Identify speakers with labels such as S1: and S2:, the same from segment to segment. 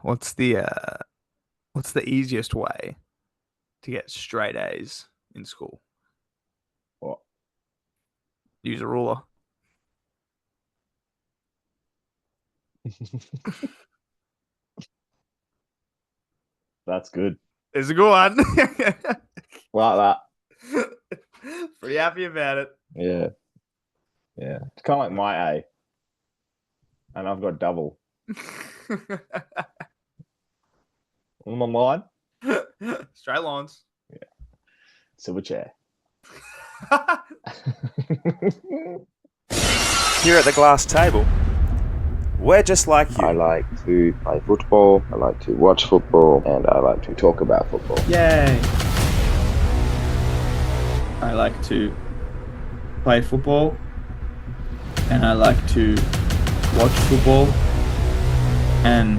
S1: What's the easiest way to get straight A's in school?
S2: Well,
S1: Use a ruler.
S2: that's good.
S1: It's a good one.
S2: Like that.
S1: Pretty happy about it.
S2: Yeah. Yeah. It's kind of like my A, and I've got double. On my line,
S1: Straight lines.
S2: silver chair.
S3: Here at the glass table, we're just like
S4: I
S3: you.
S4: like to play football, I like to watch football, and I like to talk about football.
S5: Yay! I like to play football and I like to watch football and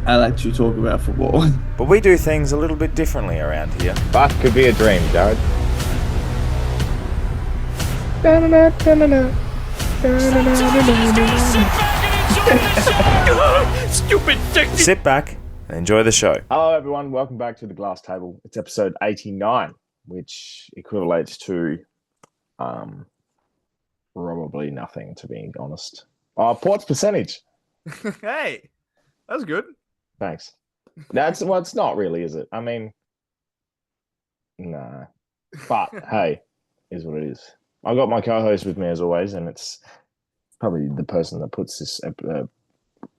S5: I like to talk about football.
S3: But we do things a little bit differently around here.
S4: That could be a dream, Jared.
S1: Stupid dick.
S3: Sit back and enjoy the show.
S2: Hello, everyone. Welcome back to the Glass Table. It's episode 89, which equivalates to probably nothing, to be honest. Port's percentage.
S1: Hey, that was good.
S2: Thanks. Well, it's not really, is it? I mean, nah. But hey, is what it is. I've got my co-host with me as always, and it's probably the person that puts this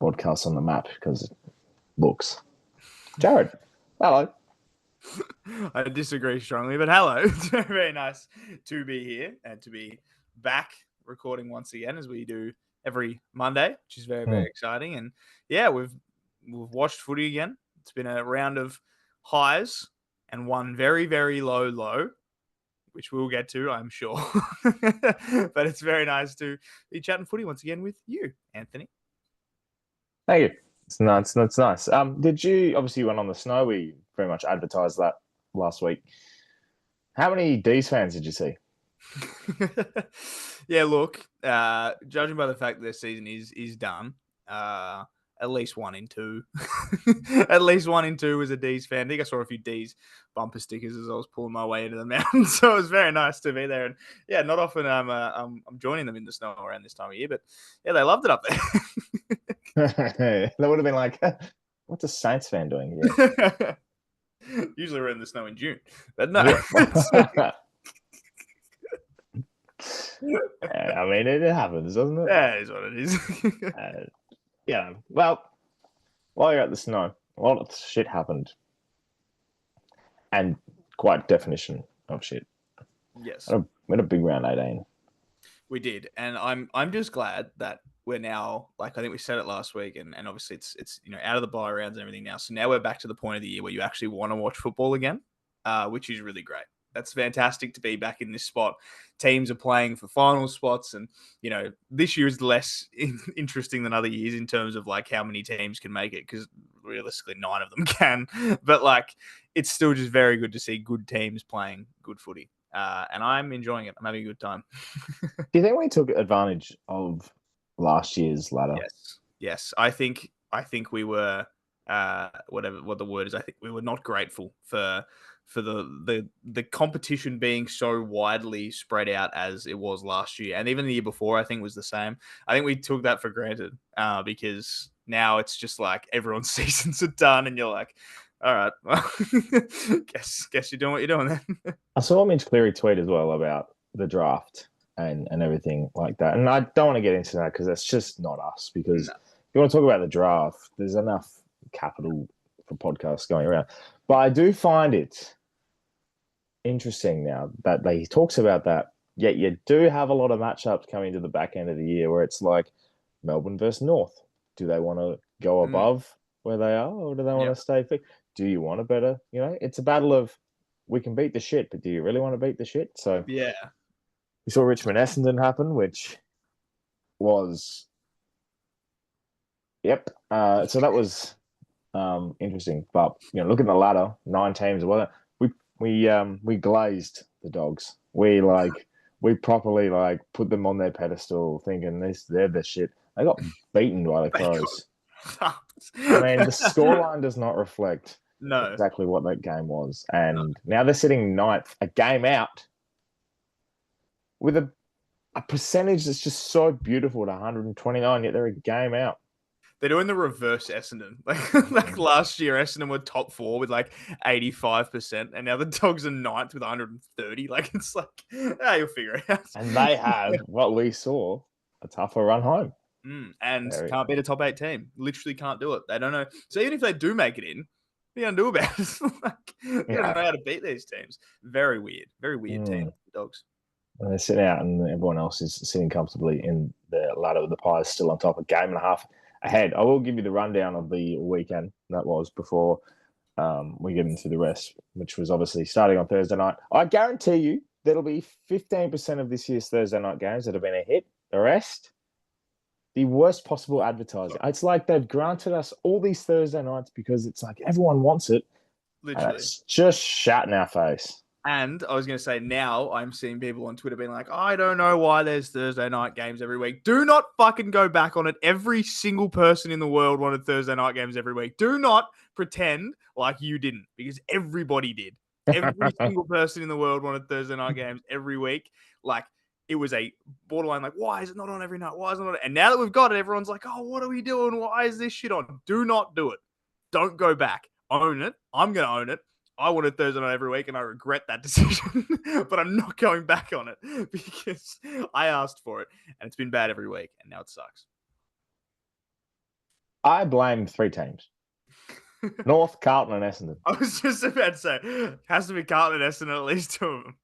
S2: podcast on the map because it looks. Jared, hello.
S1: I disagree strongly, but hello. It's very nice to be here and to be back recording once again as we do every Monday, which is very, very exciting. And yeah, we've watched footy again. It's been a round of highs and one very, very low, which we'll get to, I'm sure. But it's very nice to be chatting footy once again with you, Anthony.
S2: Thank you. It's nice. That's nice. Did you obviously you went on the snow? We very much advertised that last week. How many D's fans did you see?
S1: Yeah, look, judging by the fact that their season is done, at least 1 in 2. At least 1 in 2 was a D's fan. I think I saw a few D's bumper stickers as I was pulling my way into the mountains, so it was very nice to be there. And yeah, not often I'm joining them in the snow around this time of year, but yeah, they loved it up
S2: That would have been like, what's a Saints fan doing here?
S1: there. Usually we're in the snow in June, but no.
S2: Yeah. I mean, it happens, doesn't it?
S1: That is what it is.
S2: Yeah. Well, while you're at the snow, a lot of shit happened, and quite definition of shit.
S1: Yes,
S2: We had a big round 18.
S1: we did, and I'm just glad that we're now, like I think we said it last week, and obviously it's out of the bye rounds and everything now. So now we're back to the point of the year where you actually want to watch football again, which is really great. That's fantastic to be back in this spot. Teams are playing for final spots, and this year is less interesting than other years in terms of like how many teams can make it, because realistically 9 of them can. But like, it's still just very good to see good teams playing good footy, and I'm enjoying it. I'm having a good time.
S2: Do you think we took advantage of last year's ladder?
S1: Yes. I think we were what the word is. I think we were not grateful for the competition being so widely spread out as it was last year, and even the year before I think was the same. I think we took that for granted because now it's just like everyone's seasons are done, and you're like, all right, well, guess you're doing what you're doing then.
S2: I saw Mitch Cleary tweet as well about the draft and everything like that. And I don't want to get into that because that's just not us. Because if you want to talk about the draft, there's enough capital for podcasts going around. But I do find it interesting now that he talks about that. Yet you do have a lot of matchups coming to the back end of the year where it's like Melbourne versus North. Do they want to go above where they are, or do they want to stay fixed? Do you want a better? It's a battle of we can beat the shit, but do you really want to beat the shit? So
S1: Yeah.
S2: we saw Richmond Essendon happen, which was so that was interesting. But look at the ladder, 9 teams. Well, we glazed the Dogs. We properly put them on their pedestal, thinking they're the shit. They got beaten by the Crows. I mean, the scoreline does not reflect
S1: No.
S2: exactly what that game was. And now they're sitting ninth, a game out, with a percentage that's just so beautiful at 129, yet they're a game out.
S1: They're doing the reverse Essendon. Like last year, Essendon were top 4 with like 85%, and now the Dogs are ninth with 130. Like, it's like, you'll figure it out.
S2: And they have what we saw, a tougher run home.
S1: And
S2: Very
S1: can't beat a top 8 team. Literally can't do it. They don't know. So even if they do make it in, what are you going to do about it? Like, they don't know how to beat these teams. Very weird. Very weird team, the Dogs.
S2: And they're sitting out, and everyone else is sitting comfortably in the ladder with the Pies still on top, a game and a half ahead. I will give you the rundown of the weekend that was before we get into the rest, which was obviously starting on Thursday night. I guarantee you there'll be 15% of this year's Thursday night games that have been a hit. The rest, the worst possible advertising. It's like they've granted us all these Thursday nights because it's like everyone wants it.
S1: Literally.
S2: And it's just shat in our face.
S1: And I was going to say, now I'm seeing people on Twitter being like, I don't know why there's Thursday night games every week. Do not fucking go back on it. Every single person in the world wanted Thursday night games every week. Do not pretend like you didn't, because everybody did. Every single person in the world wanted Thursday night games every week. Like, it was a borderline, like, why is it not on every night? Why is it not? And now that we've got it, everyone's like, oh, what are we doing? Why is this shit on? Do not do it. Don't go back. Own it. I'm going to own it. I wanted Thursday night every week, and I regret that decision, but I'm not going back on it because I asked for it, and it's been bad every week, and now it sucks.
S2: I blame 3 teams. North, Carlton, and Essendon.
S1: I was just about to say, it has to be Carlton and Essendon, at least 2 of them.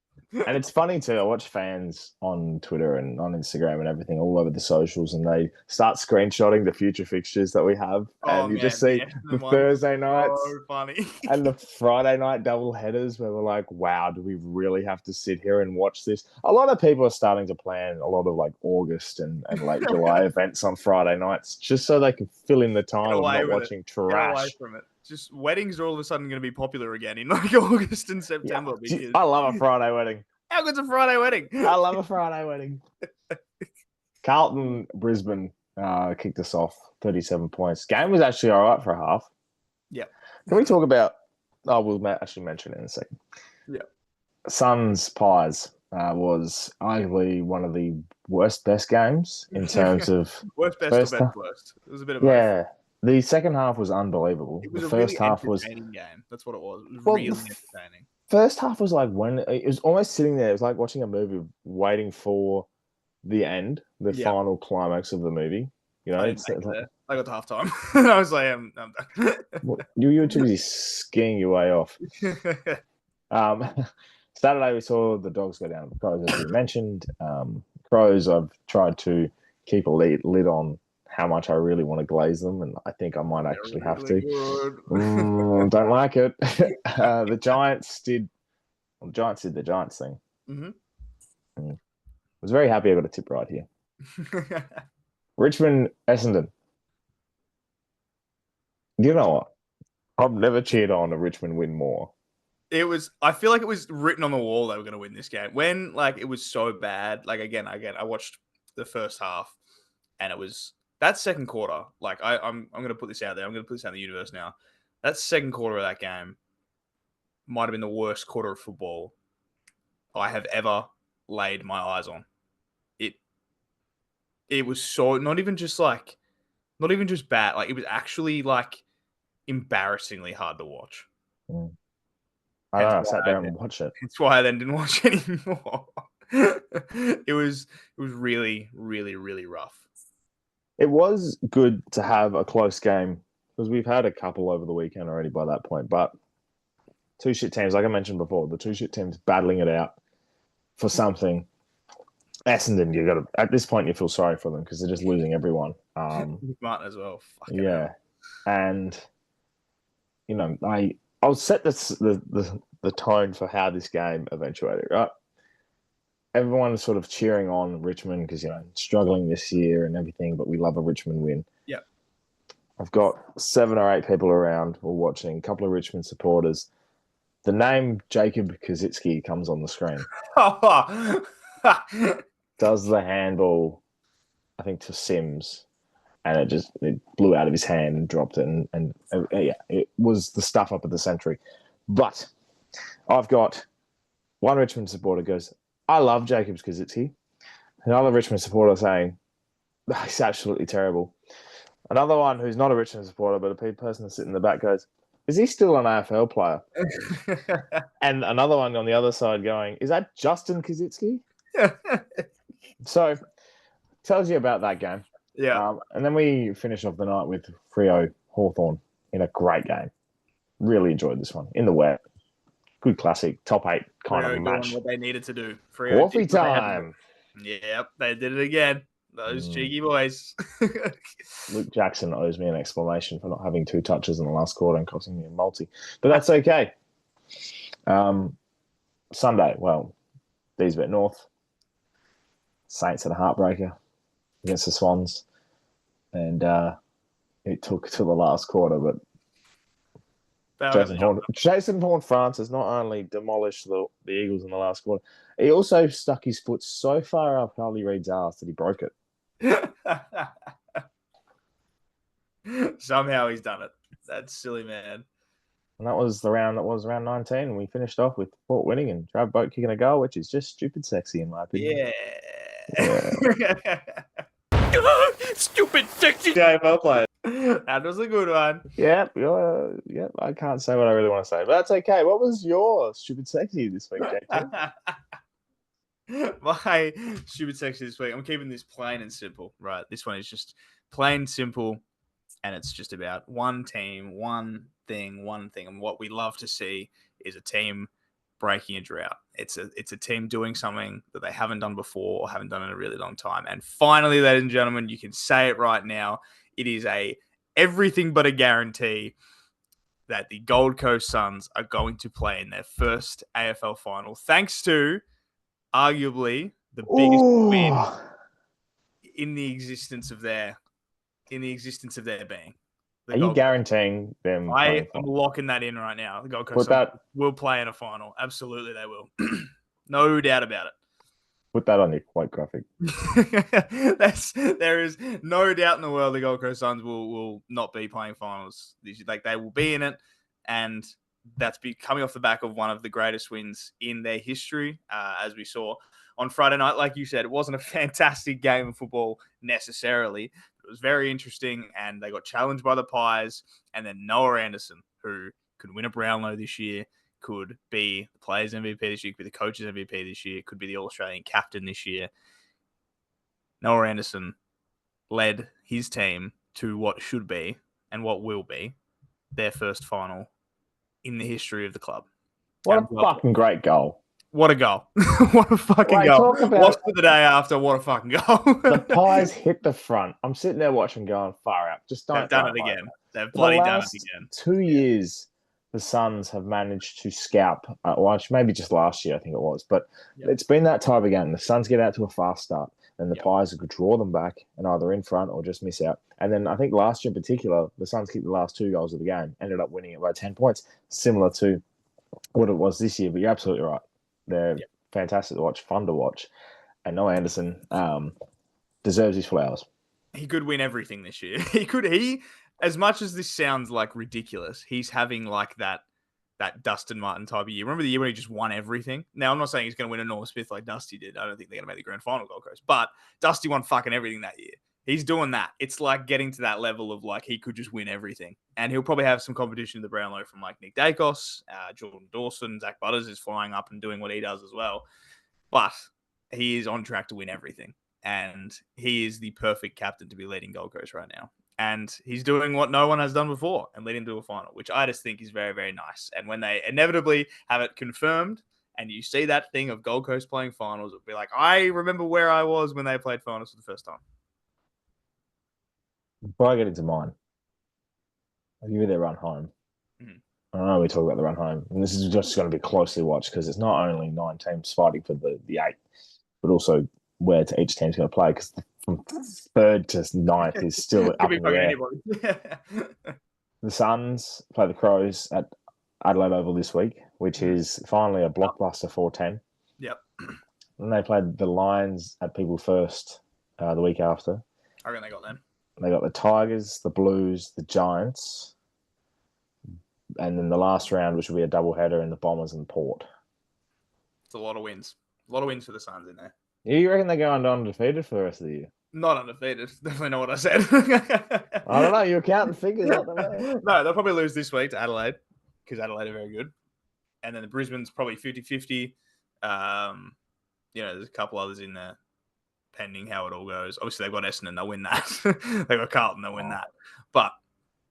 S2: And it's funny too. I watch fans on Twitter and on Instagram and everything all over the socials, and they start screenshotting the future fixtures that we have, and you just see the Thursday nights,
S1: so funny,
S2: and the Friday night double headers where we're like, "Wow, do we really have to sit here and watch this?" A lot of people are starting to plan a lot of like August and late July events on Friday nights just so they can fill in the time of not watching trash.
S1: Get away from it. Just weddings are all of a sudden going to be popular again in like August and September.
S2: Yeah. Because I love a Friday wedding.
S1: How good's a Friday wedding?
S2: I love a Friday wedding. Carlton, Brisbane kicked us off, 37 points. Game was actually all right for a half.
S1: Yeah.
S2: Can we talk about... Oh, we'll actually mention it in a second.
S1: Yeah.
S2: Suns Pies was arguably one of the best games in terms of...
S1: Worst, best, or best, worst. It was a bit of
S2: both. The second half was unbelievable.
S1: It was
S2: the
S1: a
S2: first
S1: really
S2: half was
S1: game. That's what it was. It was really entertaining.
S2: First half was like when it was almost sitting there. It was like watching a movie, waiting for the end, the final climax of the movie. You know,
S1: I got to halftime. I was like, I'm done.
S2: You were too busy skiing your way off. Saturday we saw the Dogs go down to the Crows, as we mentioned. Crows, I've tried to keep a lid on how much I really want to glaze them, and I think I might actually have to. Don't like it. The Giants did the Giants thing. I was very happy I got a tip right here. Richmond, Essendon. You know what? I've never cheered on a Richmond win more.
S1: I feel like it was written on the wall they were going to win this game. When like it was so bad, like again, I watched the first half, and it was that second quarter. Like I'm going to put this out there. I'm going to put this out in the universe now. That second quarter of that game might have been the worst quarter of football I have ever laid my eyes on. It was so not even just bad. Like it was actually like embarrassingly hard to watch.
S2: I sat down and watched it.
S1: That's why I then didn't watch anymore. It was really, really, really rough.
S2: It was good to have a close game because we've had a couple over the weekend already by that point. But 2 shit teams, like I mentioned before, the 2 shit teams battling it out for something. Essendon, at this point you feel sorry for them because they're just losing everyone.
S1: Martin as well.
S2: Fucking hell. And I'll set the tone for how this game eventuated, right? Everyone is sort of cheering on Richmond because, struggling this year and everything, but we love a Richmond win.
S1: Yeah.
S2: I've got 7 or 8 people around or watching, a couple of Richmond supporters. The name Jacob Kazitsky comes on the screen. Does the handball, I think, to Sims. and it blew out of his hand and dropped it, and yeah, it was the stuff up at the century. But I've got one Richmond supporter goes, I love Jacobs Kaczynski. Another Richmond supporter saying, he's absolutely terrible. Another one who's not a Richmond supporter, but a person that's sitting in the back goes, is he still an AFL player? And another one on the other side going, is that Justin Kaczynski? So, tells you about that game.
S1: Yeah.
S2: And then we finish off the night with Freo Hawthorn in a great game. Really enjoyed this one. In the wet. Good classic, top 8 kind of match.
S1: Doing what they needed to do.
S2: Coffee time.
S1: Yep, they did it again. Those cheeky boys.
S2: Luke Jackson owes me an explanation for not having 2 touches in the last quarter and costing me a multi. But that's okay. Sunday, well, Deesbet North. Saints had a heartbreaker against the Swans. And it took to the last quarter, but Jason Horne-Francis not only demolished the Eagles in the last quarter, he also stuck his foot so far up Harley Reid's ass that he broke it.
S1: Somehow he's done it. That's silly, man.
S2: And that was round 19. And we finished off with Port winning and Trav Boat kicking a goal, which is just stupid sexy in my opinion.
S1: Yeah.
S5: Stupid sexy AFL player.
S1: That was a good one.
S2: Yep. I can't say what I really want to say, but that's okay. What was your stupid sexy this week, JT?
S1: My stupid sexy this week. I'm keeping this plain and simple. Right. This one is just plain simple, and it's just about one team, one thing. And what we love to see is a team breaking a drought. It's a team doing something that they haven't done before or haven't done in a really long time. And finally, ladies and gentlemen, you can say it right now. It is everything but a guarantee that the Gold Coast Suns are going to play in their first AFL final, thanks to arguably the biggest win in the existence of their being.
S2: Are you guaranteeing them?
S1: I am locking that in right now. The Gold Coast Suns will play in a final. Absolutely, they will. No doubt about it.
S2: Put that on your quote graphic.
S1: There is no doubt in the world the Gold Coast Suns will not be playing finals. Like, they will be in it, and that's coming off the back of one of the greatest wins in their history, as we saw on Friday night. Like you said, it wasn't a fantastic game of football necessarily. It was very interesting, and they got challenged by the Pies, and then Noah Anderson, who could win a Brownlow this year, could be the players' MVP this year, could be the coaches' MVP this year, could be the All-Australian captain this year. Noah Anderson led his team to what should be and what will be their first final in the history of the club.
S2: What a fucking great goal.
S1: What a goal. What a fucking goal. Watch for the day after. What a fucking goal.
S2: The Pies hit the front. I'm sitting there watching going far out. Just don't.
S1: They've done it again. They've bloody done it again.
S2: 2 years, the Suns have managed to scalp. Maybe just last year, I think it was. But It's been that type again. The Suns get out to a fast start, and the Pies could draw them back and either in front or just miss out. And then I think last year in particular, the Suns kicked the last 2 goals of the game, ended up winning it by 10 points, similar to what it was this year. But you're absolutely right. They're fantastic to watch, fun to watch. And Noah Anderson deserves his flowers.
S1: He could win everything this year. He, as much as this sounds like ridiculous, he's having like that Dustin Martin type of year. Remember the year when he just won everything? Now, I'm not saying he's going to win a Norm Smith like Dusty did. I don't think they're going to make the grand final, Gold Coast. But Dusty won fucking everything that year. He's doing that. It's like getting to that level of like he could just win everything. And he'll probably have some competition in the Brownlow from like Nick Dacos, Jordan Dawson, Zach Butters is flying up and doing what he does as well. But he is on track to win everything. And he is the perfect captain to be leading Gold Coast right now. And he's doing what no one has done before and leading to a final, which I just think is very, very nice. And when they inevitably have it confirmed and you see that thing of Gold Coast playing finals, it'll be like, I remember where I was when they played finals for the first time.
S2: Before I get into mine, I'll give you their run home. I know we talk about the run home, and this is just going to be closely watched because it's not only 9 teams fighting for the 8, but also where each team's going to play, because from 3rd to 9th is still up in the air. The Suns play the Crows at Adelaide Oval this week, which is finally a blockbuster 4-10.
S1: Yep.
S2: And they played the Lions at People First the week after.
S1: I reckon they got them.
S2: They got the Tigers, the Blues, the Giants, and then the last round, which will be a doubleheader in the Bombers and Port.
S1: It's a lot of wins. A lot of wins for the Suns in there.
S2: You reckon they're going undefeated for the rest of the year?
S1: Not undefeated. Definitely not what I said.
S2: I don't know. You're counting figures out there.
S1: No, they'll probably lose this week to Adelaide because Adelaide are very good. And then the Brisbane's probably 50-50. There's a couple others in there pending how it all goes. Obviously, they've got Essendon. They'll win that. They've got Carlton. They'll win that.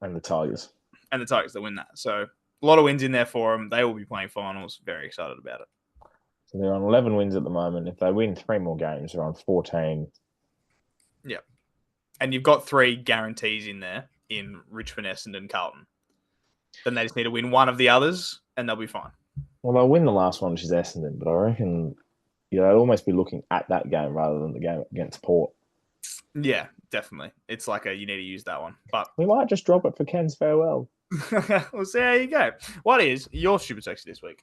S2: And the Tigers.
S1: They'll win that. So a lot of wins in there for them. They will be playing finals. Very excited about it.
S2: So they're on 11 wins at the moment. If they win 3 more games, they're on 14.
S1: Yeah. And you've got 3 guarantees in there in Richmond, Essendon, and Carlton. Then they just need to win one of the others, and they'll be fine.
S2: Well, they'll win the last one, which is Essendon, but I reckon they'll almost be looking at that game rather than the game against Port.
S1: Yeah, definitely. It's like you need to use that one. But
S2: we might just drop it for Ken's farewell.
S1: We'll see how you go. What is your Super Sexy this week?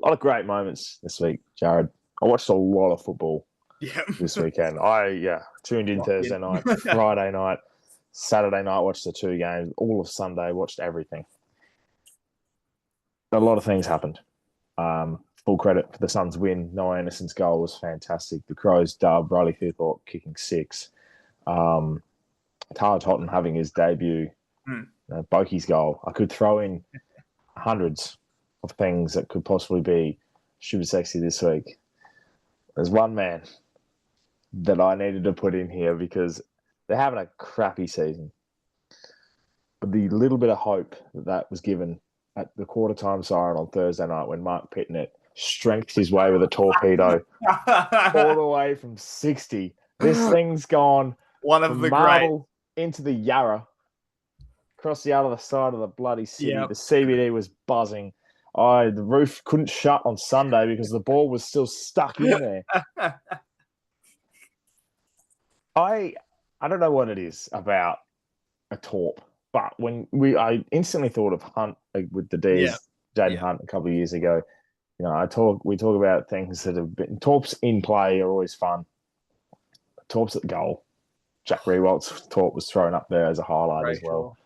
S2: A lot of great moments this week, Jared. I watched a lot of football this weekend. I tuned in Thursday night, Friday night, Saturday night, watched the 2 games, all of Sunday, watched everything. A lot of things happened. Full credit for the Suns' win. Noah Anderson's goal was fantastic. The Crows dub, Riley Thorpe kicking 6. Tyler Totten having his debut. Bokey's goal. I could throw in hundreds of things that could possibly be super sexy this week. There's one man that I needed to put in here because they're having a crappy season. But the little bit of hope that was given at the quarter time siren on Thursday night when Mark Pitnett strengthed his way with a torpedo all the way from 60. This thing's gone
S1: one of the
S2: Marble into the Yarra, across the other side of the bloody city. Yep. The CBD was buzzing. The roof couldn't shut on Sunday because the ball was still stuck in there. I don't know what it is about a torp, but I instantly thought of Hunt with the D's, Jaden Hunt a couple of years ago. We talk about things that have been torps in play are always fun. Torps at goal. Jack Rewalt's torp was thrown up there as a highlight as well.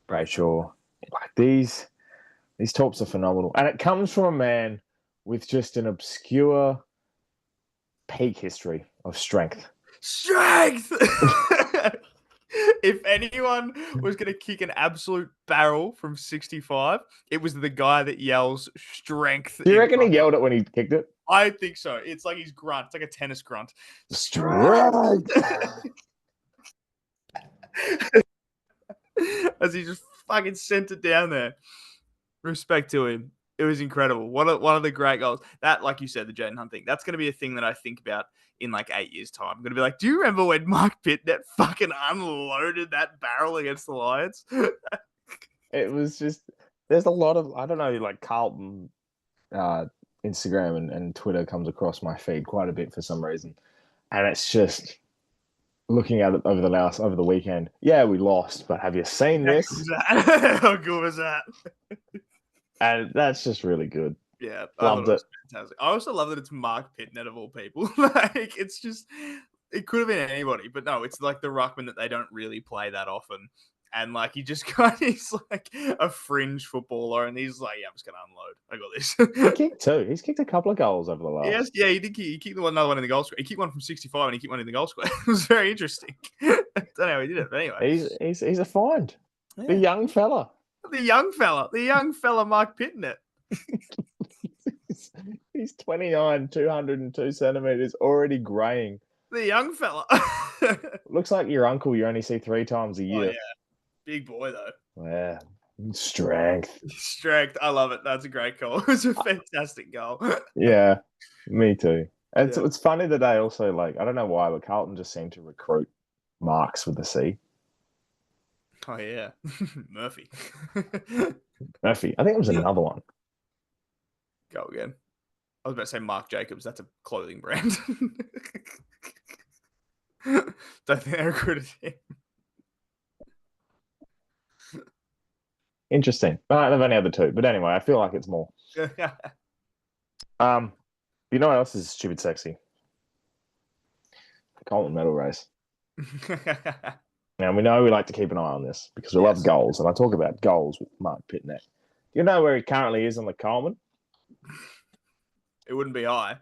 S2: Brayshaw. Like these torps are phenomenal. And it comes from a man with just an obscure peak history of strength.
S1: If anyone was going to kick an absolute barrel from 65, it was the guy that yells strength.
S2: Do you reckon he yelled it when he kicked it?
S1: I think so. It's like his grunt. It's like a tennis grunt.
S2: Strength!
S1: As he just fucking sent it down there. Respect to him. It was incredible. One of the great goals. That, like you said, the Jaden Hunt thing, that's going to be a thing that I think about in like 8 years' time. I'm going to be like, do you remember when Mark Pitnett fucking unloaded that barrel against the Lions?
S2: It was just, there's a lot of, I don't know, like Carlton Instagram and Twitter comes across my feed quite a bit for some reason. And it's just looking at it over the weekend. Yeah, we lost, but have you seen this?
S1: How good was that?
S2: And that's just really good.
S1: Yeah,
S2: loved it.
S1: Fantastic. I also love that it's Mark Pitnett of all people. Like it's just, it could have been anybody, but no, it's like the ruckman that they don't really play that often, and like he's like a fringe footballer, and he's like, yeah, I'm just gonna unload. I got this.
S2: He kicked 2. He's kicked a couple of goals over the last.
S1: Yes, yeah, he did. He kicked another one in the goal square. He kicked one from 65, and he kicked one in the goal square. It was very interesting. I don't know how he did it, but anyway,
S2: he's a find. Yeah. The young fella,
S1: Mark Pitnett.
S2: He's 29, 202 centimeters, already graying.
S1: The young fella.
S2: Looks like your uncle you only see 3 times a year.
S1: Oh, yeah. Big boy, though.
S2: Yeah. Strength.
S1: I love it. That's a great goal. It was a fantastic goal.
S2: Yeah, me too. And it's funny that they also, like, I don't know why, but Carlton just seemed to recruit Marks with the C.
S1: Oh, yeah. Murphy.
S2: I think it was another one.
S1: Go again. I was about to say Mark Jacobs. That's a clothing brand. Don't think they recruited him.
S2: Interesting. But they've only had the 2. But anyway, I feel like it's more. You know what else is stupid sexy? The Coleman medal race. Now, we know we like to keep an eye on this because we love goals, and I talk about goals with Mark Pitnet. You know where he currently is on the Coleman?
S1: It wouldn't be high.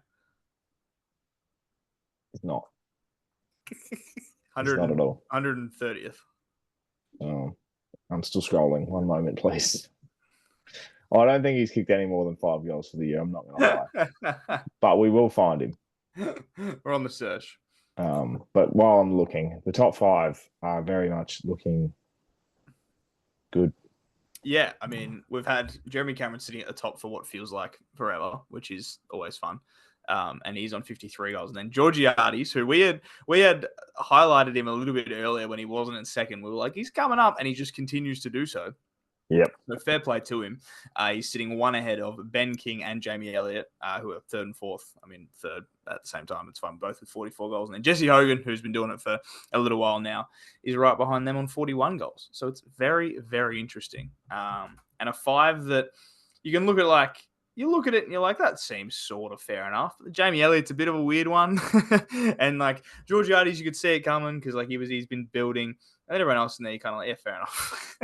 S2: It's not.
S1: 100,
S2: It's not at all.
S1: 130th.
S2: I'm still scrolling. One moment, please. I don't think he's kicked any more than 5 goals for the year. I'm not going to lie. But we will find him.
S1: We're on the search.
S2: But while I'm looking, the top 5 are very much looking good.
S1: Yeah, I mean, we've had Jeremy Cameron sitting at the top for what feels like forever, which is always fun. And he's on 53 goals. And then Georgiades, who we had highlighted him a little bit earlier when he wasn't in second. We were like, he's coming up, and he just continues to do so.
S2: Yep.
S1: So fair play to him. He's sitting one ahead of Ben King and Jamie Elliott, who are third and fourth. I mean, third at the same time. It's fine, both with 44 goals. And then Jesse Hogan, who's been doing it for a little while now, is right behind them on 41 goals. So it's very, very interesting. And a 5 that you can look at you look at it and you're like, that seems sort of fair enough. Jamie Elliott's a bit of a weird one. And Georgiades, you could see it coming because he's been building. And everyone else in there, you kind of like, yeah, fair enough.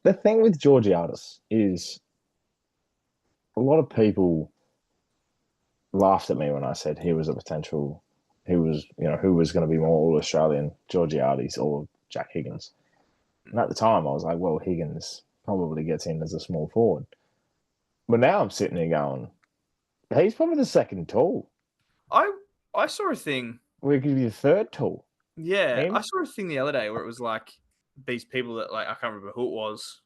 S2: The thing with Georgiades is a lot of people laughed at me when I said he was a potential, who was going to be more All-Australian, Georgiades or Jack Higgins. And at the time, I was like, well, Higgins probably gets in as a small forward. But now I'm sitting here going, he's probably the second tall.
S1: I saw a thing.
S2: We could be the third tall.
S1: Yeah, I saw a thing the other day where it was these people that I can't remember who it was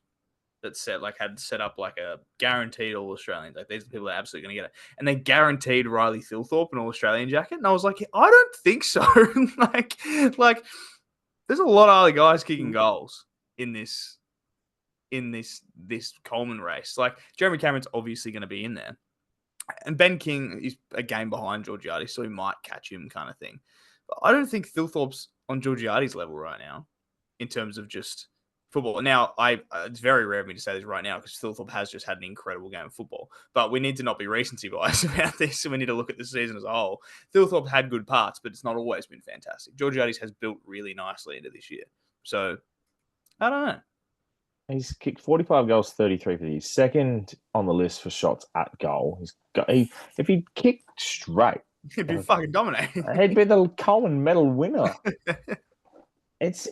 S1: that said had set up a guaranteed All Australian. These are the people that are absolutely going to get it, and they guaranteed Riley Thilthorpe an All Australian jacket. And I was like, I don't think so. There's a lot of other guys kicking goals in this Coleman race. Jeremy Cameron's obviously going to be in there, and Ben King is a game behind Georgiades, so he might catch him, kind of thing. But I don't think Thilthorpe's on Georgiades' level right now in terms of just football. Now, it's very rare of me to say this right now because Thilthorpe has just had an incredible game of football. But we need to not be recency biased about this, and we need to look at the season as a whole. Thilthorpe had good parts, but it's not always been fantastic. Georgiades has built really nicely into this year. So, I don't know.
S2: He's kicked 45 goals, 33 for the year. Second on the list for shots at goal. If he kicked straight,
S1: he'd be fucking dominating.
S2: He'd be the Coleman medal winner. It's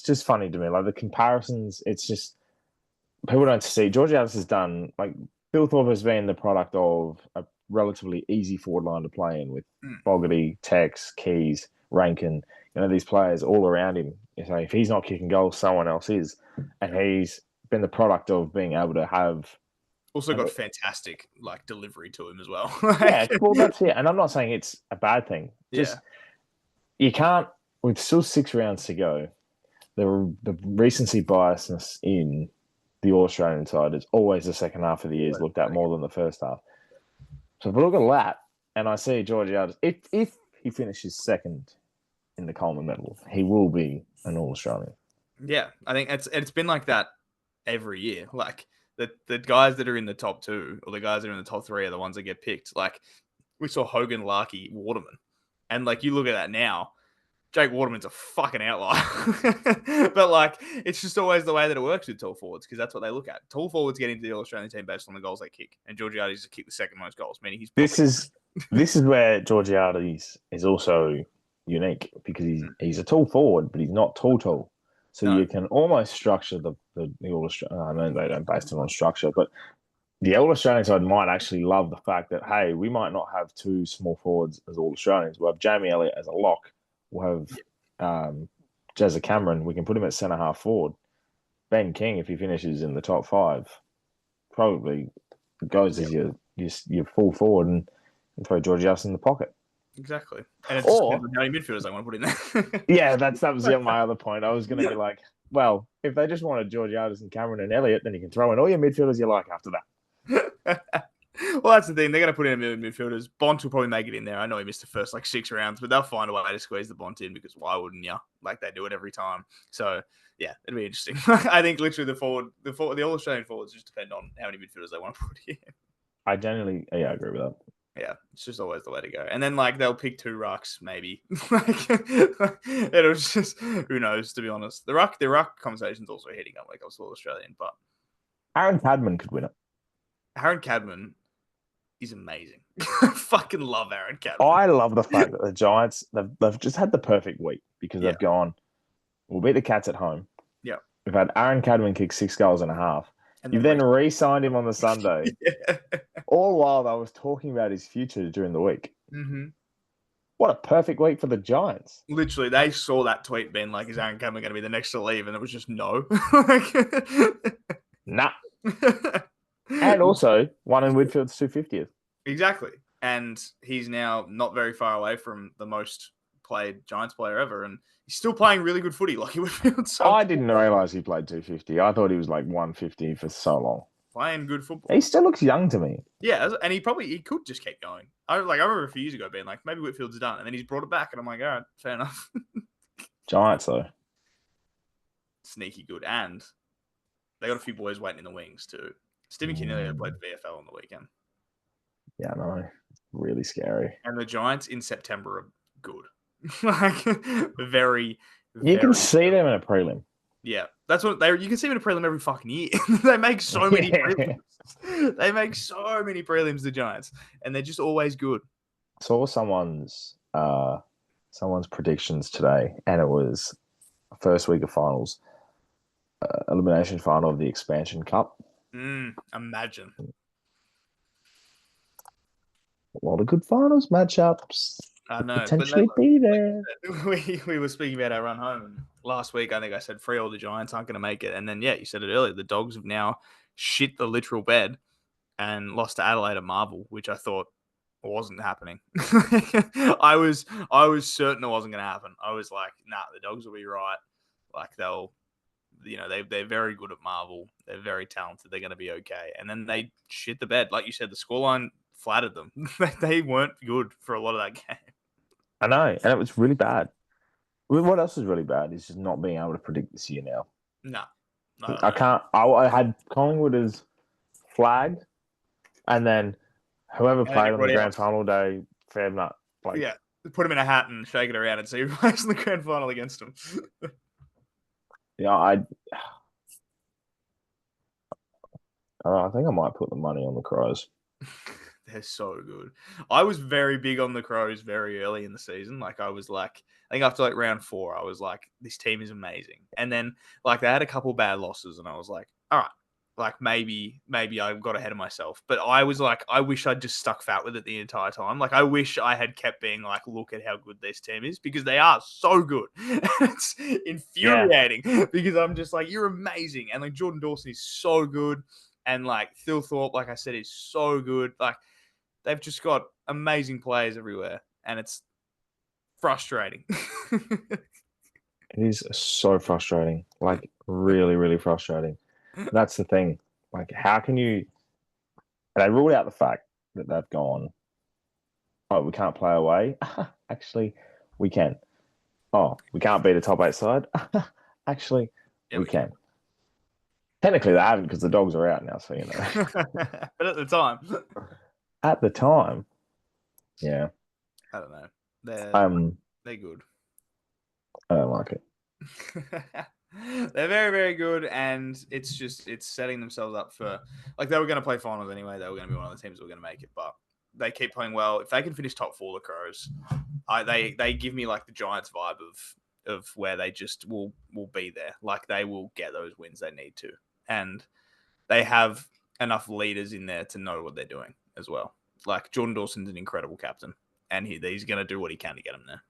S2: just funny to me. The comparisons, it's just people don't see. Georgiades has done Thilthorpe has been the product of a relatively easy forward line to play in with Fogarty, Tex, Keys, Rankin. These players all around him. If he's not kicking goals, someone else is, and he's been the product of being able to have.
S1: Also got fantastic delivery to him as well.
S2: Yeah, well, that's it. And I'm not saying it's a bad thing. You can't. With still 6 rounds to go, the recency biasness in the All-Australian side is always the second half of the year is looked at more than the first half. So if I look at that and I see Georgiades, if he finishes second in the Coleman medal, he will be an All-Australian.
S1: Yeah, I think it's been like that every year. The guys that are in the top 2 or the guys that are in the top 3 are the ones that get picked. We saw Hogan, Larkey, Waterman. And you look at that now, Jake Waterman's a fucking outlier. But it's just always the way that it works with tall forwards because that's what they look at. Tall forwards get into the Australian team based on the goals they kick. And Georgiades has kicked the second most goals, meaning he's
S2: This is where Georgiades is also unique because he's a tall forward, but he's not tall. So you can almost structure the All-Australian. I know they don't base it on structure, but the All-Australian side might actually love the fact that, hey, we might not have 2 small forwards as All-Australians. We'll have Jamie Elliott as a lock. We'll have Jezza Cameron. We can put him at centre half forward. Ben King, if he finishes in the top 5, probably goes as your full forward and throw Georgiades in the pocket.
S1: Exactly. And it's how many midfielders I want to put in there.
S2: Yeah, that was my other point. I was going to be like, well, if they just wanted Georgiades and Cameron and Elliott, then you can throw in all your midfielders you like after that.
S1: Well, that's the thing. They're going to put in a million midfielders. Bont will probably make it in there. I know he missed the first 6 rounds, but they'll find a way to squeeze the Bont in because why wouldn't you? They do it every time. So, yeah, it'll be interesting. I think literally the All-Australian forwards just depend on how many midfielders they want to put in.
S2: I generally, agree with that.
S1: Yeah, it's just always the way to go. And then like they'll pick 2 rucks maybe. Like it'll just who knows, to be honest. The ruck conversation's also heating up like I was all Australian, but
S2: Aaron Cadman could win it.
S1: Aaron Cadman is amazing. I fucking love Aaron Cadman.
S2: I love the fact that the Giants they've just had the perfect week because they've gone, we'll beat the Cats at home.
S1: Yeah.
S2: We've had Aaron Cadman kick 6 goals and a half.
S1: And
S2: You've then re-signed him on the Sunday.
S1: Yeah.
S2: All while I was talking about his future during the week.
S1: Mm-hmm.
S2: What a perfect week for the Giants.
S1: Literally, they saw that tweet being like, is Aaron Cadman going to be the next to leave? And it was just no.
S2: Nah. And also, one in Whitfield's 250th.
S1: Exactly. And he's now not very far away from the most played Giants player ever. And he's still playing really good footy. Like Whitfield. So
S2: I didn't realise he played 250. I thought he was like 150 for so long.
S1: playing good football.
S2: He still looks young to me.
S1: Yeah, and he could just keep going. I remember a few years ago being like, maybe Whitfield's done. And then he's brought it back. And I'm like, all right, fair enough.
S2: Giants, though.
S1: Sneaky good. And they got a few boys waiting in the wings too. Stephen Kinnear played VFL on the weekend.
S2: Yeah, I know. Really scary.
S1: And the Giants in September are good. Like, very,
S2: You can see them in a prelim.
S1: Yeah, that's what you can see them in a prelim every fucking year. They make so many prelims. They make so many prelims, the Giants, and they're just always good.
S2: Saw someone's predictions today, and it was first week of finals, elimination final of the Expansion Cup.
S1: Imagine.
S2: A lot of good finals matchups.
S1: I know.
S2: Potentially be there.
S1: We were speaking about our run home, and last week I think I said all the Giants aren't going to make it, and then you said it earlier. The Dogs have now shit the literal bed and lost to Adelaide at Marvel, which I thought wasn't happening. I was certain it wasn't going to happen. I was like, nah, the Dogs will be right. Like they're very good at Marvel. They're very talented. They're going to be okay. And then they shit the bed. Like you said, the scoreline flattered them. They weren't good for a lot of that game.
S2: I know, and it was really bad. What else is really bad is just not being able to predict this year now.
S1: No.
S2: I can't. I had Collingwood as flagged, and then whoever played on the grand final day, fair enough.
S1: Yeah, put him in a hat and shake it around and see who plays in the grand final against him.
S2: Yeah, I think I might put the money on the Crows.
S1: They're so good. I was very big on the Crows very early in the season. Like I was like, I think after like round 4, I was like, this team is amazing. And then like they had a couple bad losses, and I was like, all right, like maybe I got ahead of myself. But I was like, I wish I'd just stuck fat with it the entire time. Like I wish I had kept being like, look at how good this team is, because they are so good. It's infuriating because I'm just like, you're amazing. And like Jordan Dawson is so good. And like Phil Thorpe, like I said, is so good. Like they've just got amazing players everywhere, and it's frustrating.
S2: It is so frustrating. Like really, really frustrating. That's the thing. Like, how can you? And they ruled out the fact that they've gone, oh, we can't play away. Actually, we can. Oh, we can't beat a top 8 side. Actually, we can. Technically, they haven't, because the Dogs are out now, so you know.
S1: But at the time.
S2: At the time, yeah.
S1: I don't know. They're good.
S2: I don't like it.
S1: They're very, very good, and it's setting themselves up for, like, they were going to play finals anyway. They were going to be one of the teams that were going to make it, but they keep playing well. If they can finish top 4, the Crows, they give me like the Giants vibe of where they just will be there. Like they will get those wins they need to, and they have enough leaders in there to know what they're doing as well. Like Jordan Dawson's an incredible captain, and he's going to do what he can to get him there.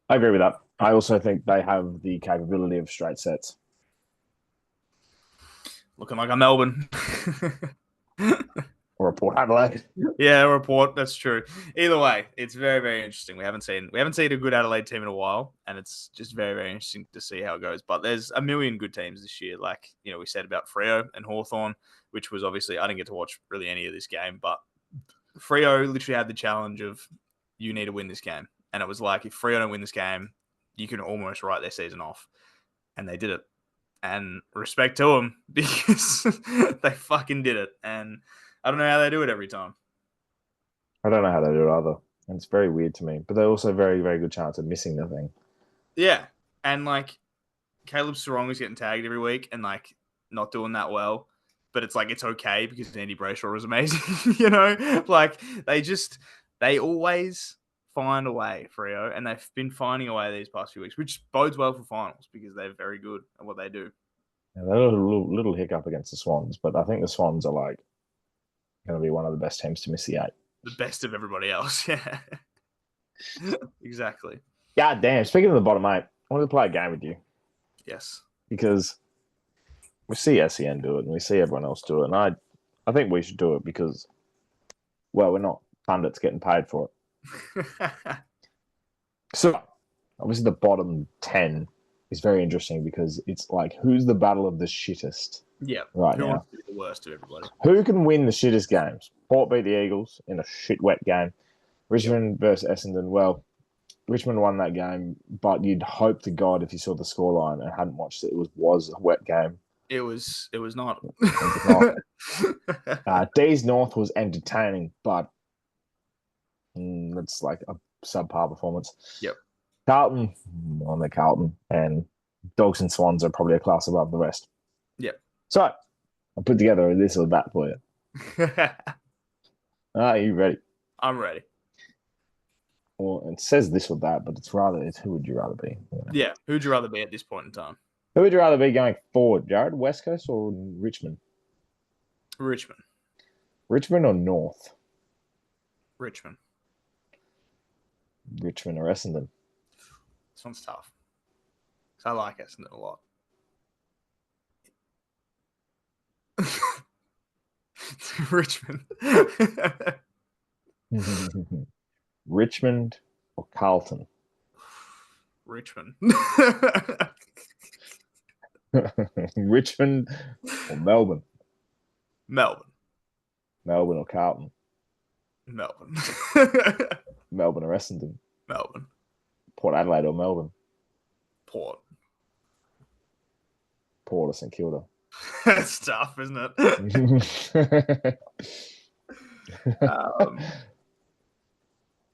S2: I agree with that. I also think they have the capability of straight sets.
S1: Looking like a Melbourne.
S2: Or a Port Adelaide.
S1: Yeah, or a Port. That's true. Either way, it's very, very interesting. We haven't seen a good Adelaide team in a while, and it's just very, very interesting to see how it goes. But there's a million good teams this year. Like, you know, we said about Freo and Hawthorn, which was obviously, I didn't get to watch really any of this game, but Freo literally had the challenge of, you need to win this game. And it was like, if Freo don't win this game, you can almost write their season off. And they did it. And respect to them, because they fucking did it. And I don't know how they do it every time.
S2: I don't know how they do it either. And it's very weird to me. But they're also very, very good chance of missing the thing.
S1: Yeah. And like Caleb Sarong is getting tagged every week and like not doing that well. But it's like it's okay because Andy Brayshaw is amazing, you know? Like they always find a way, Freo, and they've been finding a way these past few weeks, which bodes well for finals because they're very good at what they do.
S2: Yeah, they're a little hiccup against the Swans, but I think the Swans are like going to be one of the best teams to miss the 8.
S1: The best of everybody else, yeah. Exactly.
S2: God damn. Speaking of the bottom 8, I wanted to play a game with you
S1: Yes.
S2: because we see SEN do it and we see everyone else do it. And I think we should do it because, well, we're not pundits getting paid for it. So, obviously, the bottom 10 is very interesting because it's like, who's the battle of the shittest
S1: Yeah.
S2: right
S1: Who
S2: now?
S1: wants to be the worst of everybody?
S2: Who can win the shittest games? Port beat the Eagles in a shit wet game. Richmond versus Essendon. Well, Richmond won that game, but you'd hope to God if you saw the scoreline and hadn't watched it, it was a wet game.
S1: It was not.
S2: D's North was entertaining, but it's like a subpar performance.
S1: Yep.
S2: Carlton, on the Carlton, and Dogs and Swans are probably a class above the rest.
S1: Yep.
S2: So I put together this or that for you. Are you ready?
S1: I'm ready.
S2: Well, it says this or that, but it's who would you rather be?
S1: Yeah. Who'd you rather be at this point in time?
S2: Who would you rather be going forward, Jared? West Coast or Richmond?
S1: Richmond.
S2: Richmond or North?
S1: Richmond.
S2: Richmond or Essendon?
S1: This one's tough. Because I like Essendon a lot. Richmond.
S2: Richmond or Carlton?
S1: Richmond.
S2: Richmond or Melbourne?
S1: Melbourne.
S2: Melbourne or Carlton?
S1: Melbourne.
S2: Melbourne or Essendon?
S1: Melbourne.
S2: Port Adelaide or Melbourne?
S1: Port.
S2: Port or St Kilda?
S1: That's tough, isn't it?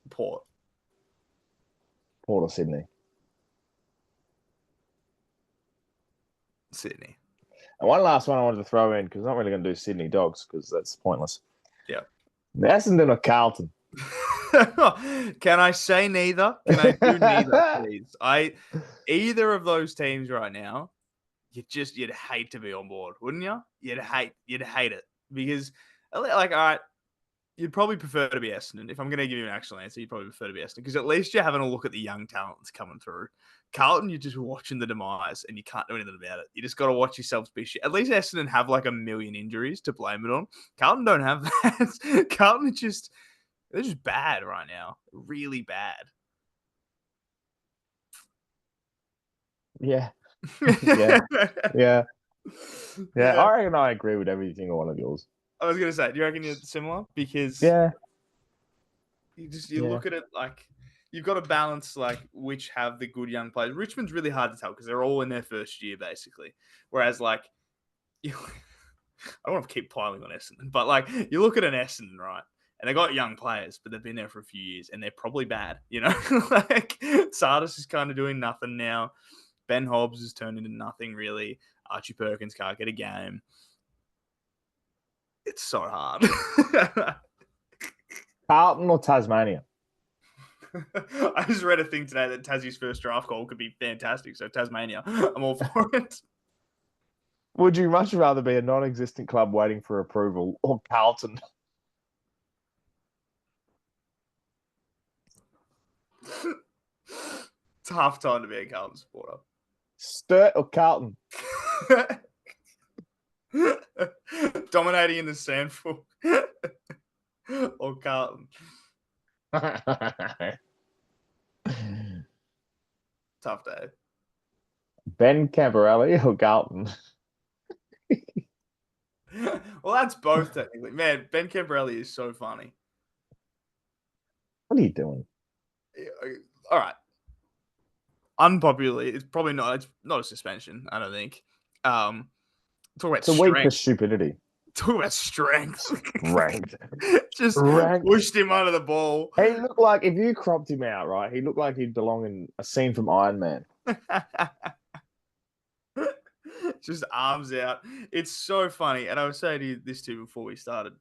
S1: Port.
S2: Port or Sydney?
S1: Sydney.
S2: And one last one I wanted to throw in because I'm not really going to do Sydney Dogs because that's pointless.
S1: Yeah.
S2: Essendon or Carlton?
S1: Can I say neither? Can I do neither, please? Either of those teams right now, you'd hate to be on board, wouldn't you? You'd hate it because, like, all right, you'd probably prefer to be Essendon. If I'm going to give you an actual answer, you'd probably prefer to be Essendon because at least you're having a look at the young talents coming through. Carlton, you're just watching the demise and you can't do anything about it. You just got to watch yourselves be shit. At least Essendon have like a million injuries to blame it on. Carlton don't have that. Carlton they're just bad right now. Really bad.
S2: Yeah. Yeah. I reckon I agree with every single one of yours.
S1: I was going to say, do you reckon you're similar? Because you look at it like you've got to balance like which have the good young players. Richmond's really hard to tell because they're all in their first year basically. Whereas like, I don't want to keep piling on Essendon, but like you look at an Essendon, right? And they got young players, but they've been there for a few years and they're probably bad, you know? Like Sardis is kind of doing nothing now. Ben Hobbs has turned into nothing really. Archie Perkins can't get a game. It's so hard.
S2: Carlton or Tasmania?
S1: I just read a thing today that Tassie's first draft call could be fantastic. So Tasmania, I'm all for it.
S2: Would you much rather be a non-existent club waiting for approval or Carlton?
S1: Tough time to be a Carlton supporter.
S2: Sturt or Carlton?
S1: Dominating in the sandful or Carlton. Tough day.
S2: Ben Camperelli or Carlton?
S1: Well, that's both technically. Man, Ben Camperelli is so funny.
S2: What are you doing?
S1: All right. Unpopularly, it's probably not. It's not a suspension. I don't think. Talk about
S2: it's a week for
S1: strength.
S2: stupidity.
S1: Talk about strength.
S2: Ranked.
S1: Just
S2: Ranked.
S1: pushed him under the ball.
S2: He looked like, if you cropped him out, right, he looked like he'd belong in a scene from Iron Man.
S1: Just arms out. It's so funny. And I was saying to you this too before we started.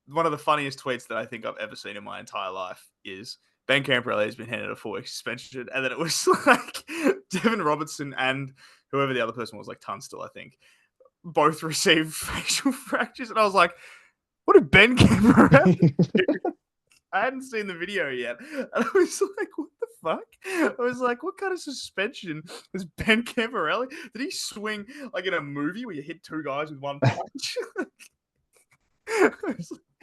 S1: One of the funniest tweets that I think I've ever seen in my entire life is Ben Camperelli has been handed a 4-week suspension, and then it was like Devin Robertson and whoever the other person was, like Tunstall, I think, both received facial fractures. And I was like, what did Ben Camperelli do? I hadn't seen the video yet. And I was like, what the fuck? I was like, what kind of suspension was Ben Camperelli? Did he swing like in a movie where you hit two guys with one punch?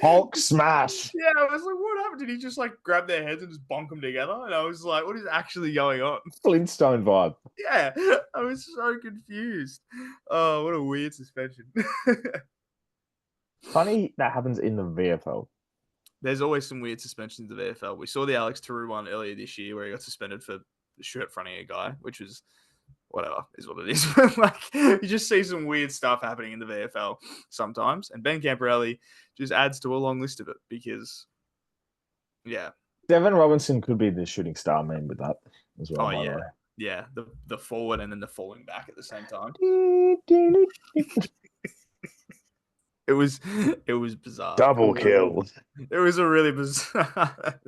S2: Hulk smash.
S1: Yeah, I was like, what happened? Did he just like grab their heads and just bonk them together? And I was like, what is actually going on?
S2: Flintstone vibe.
S1: Yeah, I was so confused. Oh, what a weird suspension.
S2: Funny that happens in the VFL.
S1: There's always some weird suspensions in the VFL. We saw the Alex Taru one earlier this year where he got suspended for shirt fronting a guy, which was whatever, is what it is. Like, you just see some weird stuff happening in the VFL sometimes. And Ben Camperelli just adds to a long list of it because, yeah.
S2: Devin Robinson could be the shooting star meme with that as well.
S1: Oh,
S2: by
S1: yeah.
S2: the way.
S1: Yeah, the forward and then the falling back at the same time. It was bizarre.
S2: Double kill.
S1: It was a really bizarre.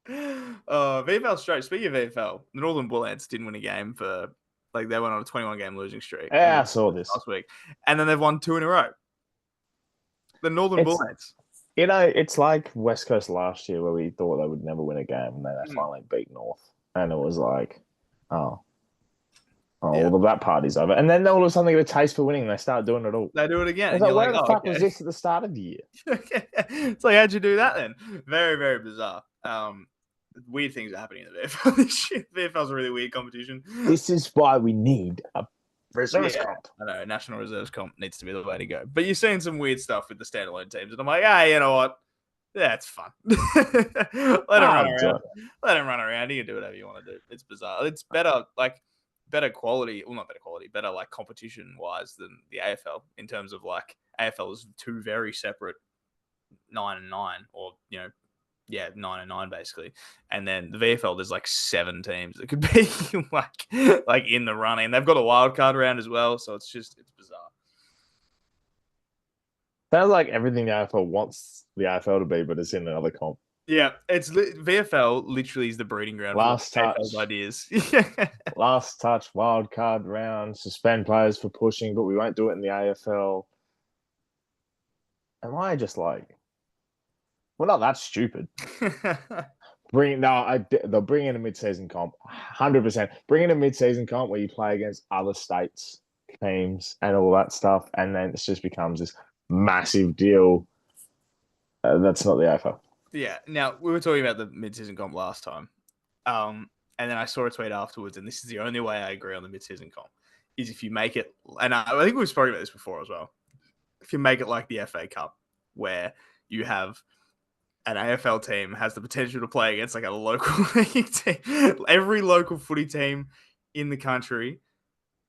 S1: VFL straight. Speaking of VFL, the Northern Bullets didn't win a game for they went on a 21-game losing streak.
S2: Yeah, I saw this
S1: last week, and then they've won 2 in a row. The Northern Bullets.
S2: You know, it's like West Coast last year where we thought they would never win a game, and then they finally beat North, and it was like, yeah. Well, that party's over. And then all of a sudden they get a taste for winning, and they start doing it all.
S1: They do it again.
S2: It's like, where the fuck was this at the start of the year?
S1: It's like, how'd you do that then? Very, very bizarre. Weird things are happening in the VFL this year. VFL's a really weird competition.
S2: This is why we need a reserves comp.
S1: I know, National Reserves comp needs to be the way to go. But you're seeing some weird stuff with the standalone teams, and I'm like, you know what? Yeah, it's fun. Let him run around. Let him run around. He can do whatever you want to do. It's bizarre. It's better quality, well, not better quality, better like competition wise than the AFL in terms of like AFL is 2 very separate 9 and 9 or 9 and 9 basically, and then the VFL there's like 7 teams that could be like in the running. They've got a wild card round as well, so it's bizarre.
S2: Sounds like everything the AFL wants the AFL to be, but it's in another comp.
S1: Yeah, it's VFL literally is the breeding ground
S2: last
S1: for
S2: touch
S1: AFL's ideas.
S2: Last touch, wild card round, suspend players for pushing, but we won't do it in the AFL. Am I just like, we're not that stupid. They'll bring in a mid-season comp, 100%. Bring in a mid-season comp where you play against other states, teams, and all that stuff, and then it just becomes this massive deal. That's not the AFL.
S1: Yeah. Now, we were talking about the mid-season comp last time. And then I saw a tweet afterwards, and this is the only way I agree on the mid-season comp, is if you make it, and I think we've spoken about this before as well, if you make it like the FA Cup, where you have an AFL team has the potential to play against like a local league team. Every local footy team in the country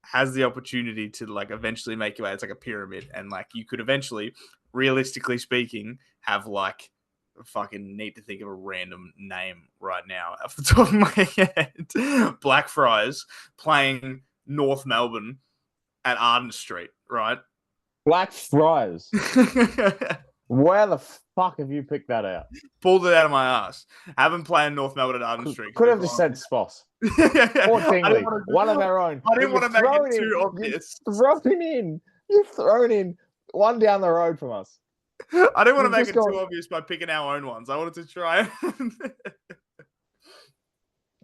S1: has the opportunity to like eventually make your way. It's like a pyramid, and like you could eventually, realistically speaking, have like fucking need to think of a random name right now off the top of my head. Blackfriars playing North Melbourne at Arden Street, right?
S2: Blackfriars. Where the fuck have you picked that out?
S1: Pulled it out of my ass. Haven't played North Melbourne at Arden Street.
S2: Could have just said Sposs. Or Tingley. One of our own.
S1: I didn't want to make it too obvious.
S2: You've thrown in one down the road from us.
S1: I didn't want to make it too obvious by picking our own ones. I wanted to try.
S2: An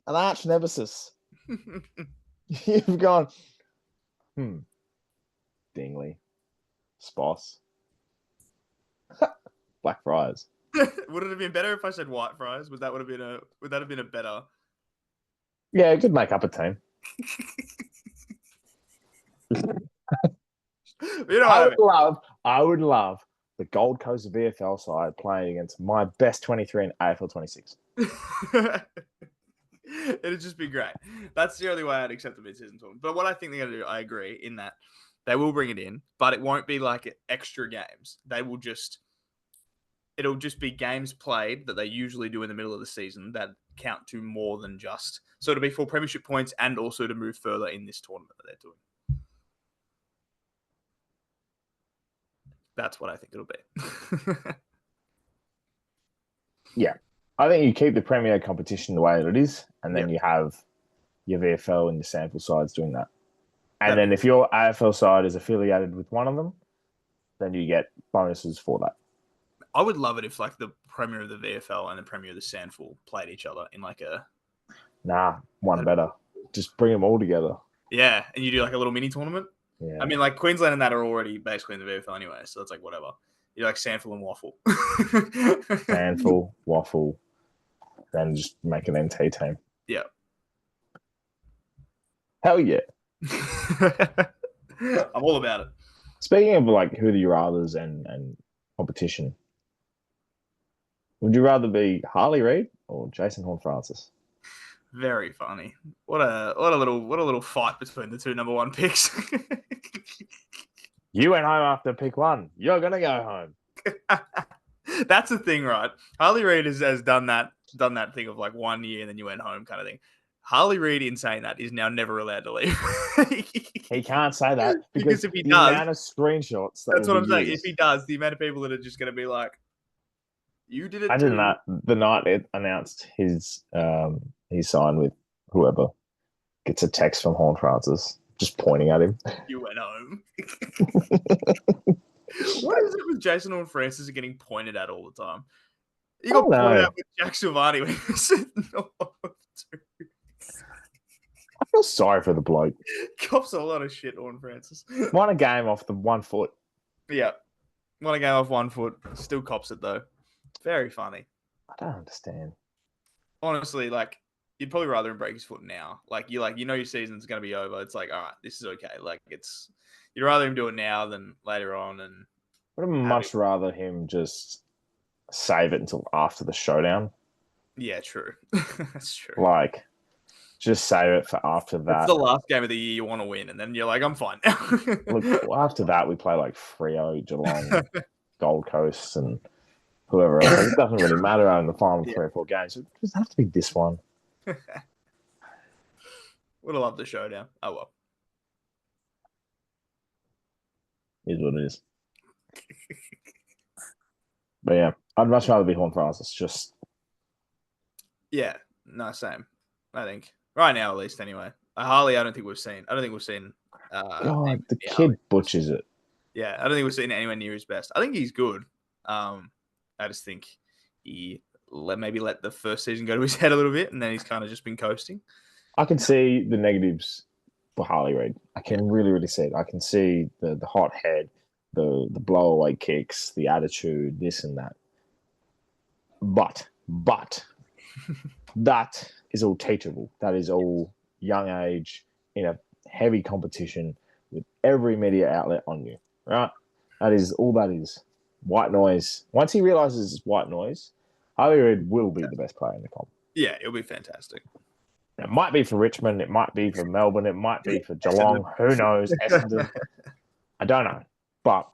S2: arch nemesis. You've gone, Dingley. Sposs. Blackfriars.
S1: Would it have been better if I said Whitefriars? Would that have been a better?
S2: Yeah, it could make up a team. I would love the Gold Coast VFL side playing against my best 23 in AFL 26.
S1: It'd just be great. That's the only way I'd accept the mid-season tournament. But what I think they're going to do, I agree in that They will bring it in, but it won't be like extra games. It'll just be games played that they usually do in the middle of the season that count to more than just. So it'll be for premiership points and also to move further in this tournament that they're doing. That's what I think it'll be.
S2: Yeah. I think you keep the Premier competition the way that it is, and then you have your VFL and your sample sides doing that. And then if your AFL side is affiliated with one of them, then you get bonuses for that.
S1: I would love it if like the Premier of the VFL and the Premier of the Sandful played each other in like a...
S2: Nah, one better. Just bring them all together.
S1: Yeah, and you do like a little mini tournament.
S2: Yeah.
S1: I mean, like Queensland and that are already basically in the VFL anyway, so it's like whatever. You're like Sandful and Waffle.
S2: Sandful, Waffle, then just make an NT team.
S1: Yeah.
S2: Hell yeah.
S1: I'm all about it.
S2: Speaking of like who do you rathers and competition, would you rather be Harley Reid or Jason Horne-Francis?
S1: Very funny. What a little fight between the two number one picks.
S2: You went home after pick one. You're gonna go home.
S1: That's the thing, right? Harley Reid has done that thing of like 1 year and then you went home kind of thing. Harley Reid, in saying that, is now never allowed to leave.
S2: He can't say that because
S1: if he
S2: the
S1: does,
S2: amount of screenshots.
S1: That's what I'm saying. If he does, the amount of people that are just going to be like, "You did it."
S2: Imagine that the night it announced his signed with whoever gets a text from Horne-Francis just pointing at him.
S1: You went home. What is it with Jason Horne-Francis getting pointed at all the time? You got pointed at with Jack Silvani when he said no.
S2: I feel sorry for the bloke.
S1: Cops a lot of shit, Horne-Francis.
S2: Won a game off the 1 foot.
S1: Yeah. Won a game off 1 foot. Still cops it, though. Very funny.
S2: I don't understand.
S1: Honestly, like, you'd probably rather him break his foot now. Like, you know your season's going to be over. It's like, all right, this is okay. Like, you'd rather him do it now than later on. And
S2: I'd much rather him just save it until after the showdown.
S1: Yeah, true. That's true.
S2: Like, just save it for after that.
S1: It's the last game of the year you want to win, and then you're like, I'm fine now.
S2: Look, after that, we play like Freo, Geelong, Gold Coast, and whoever else. It doesn't really matter in the final 3 or 4 games. It just have to be this one.
S1: Would have loved the showdown. Oh, well.
S2: Is what it is. But yeah, I'd much rather be Horne-Francis. Just
S1: yeah, no, same. I think right now, at least, anyway. Harley, I don't think we've seen. God, the
S2: kid
S1: Harley
S2: butchers it.
S1: Yeah, I don't think we've seen anywhere near his best. I think he's good. I just think he maybe let the first season go to his head a little bit, and then he's kind of just been coasting.
S2: I can see the negatives for Harley Reid. I can really see it. I can see the hot head, the blowaway kicks, the attitude, this and that. But that is all teachable. That is all young age in a heavy competition with every media outlet on you, right? That is all that is. White noise. Once he realizes it's white noise, Harley Reid will be the best player in the comp.
S1: Yeah, it'll be fantastic.
S2: It might be for Richmond. It might be for Melbourne. It might be for Geelong. Who knows? Essendon. I don't know. But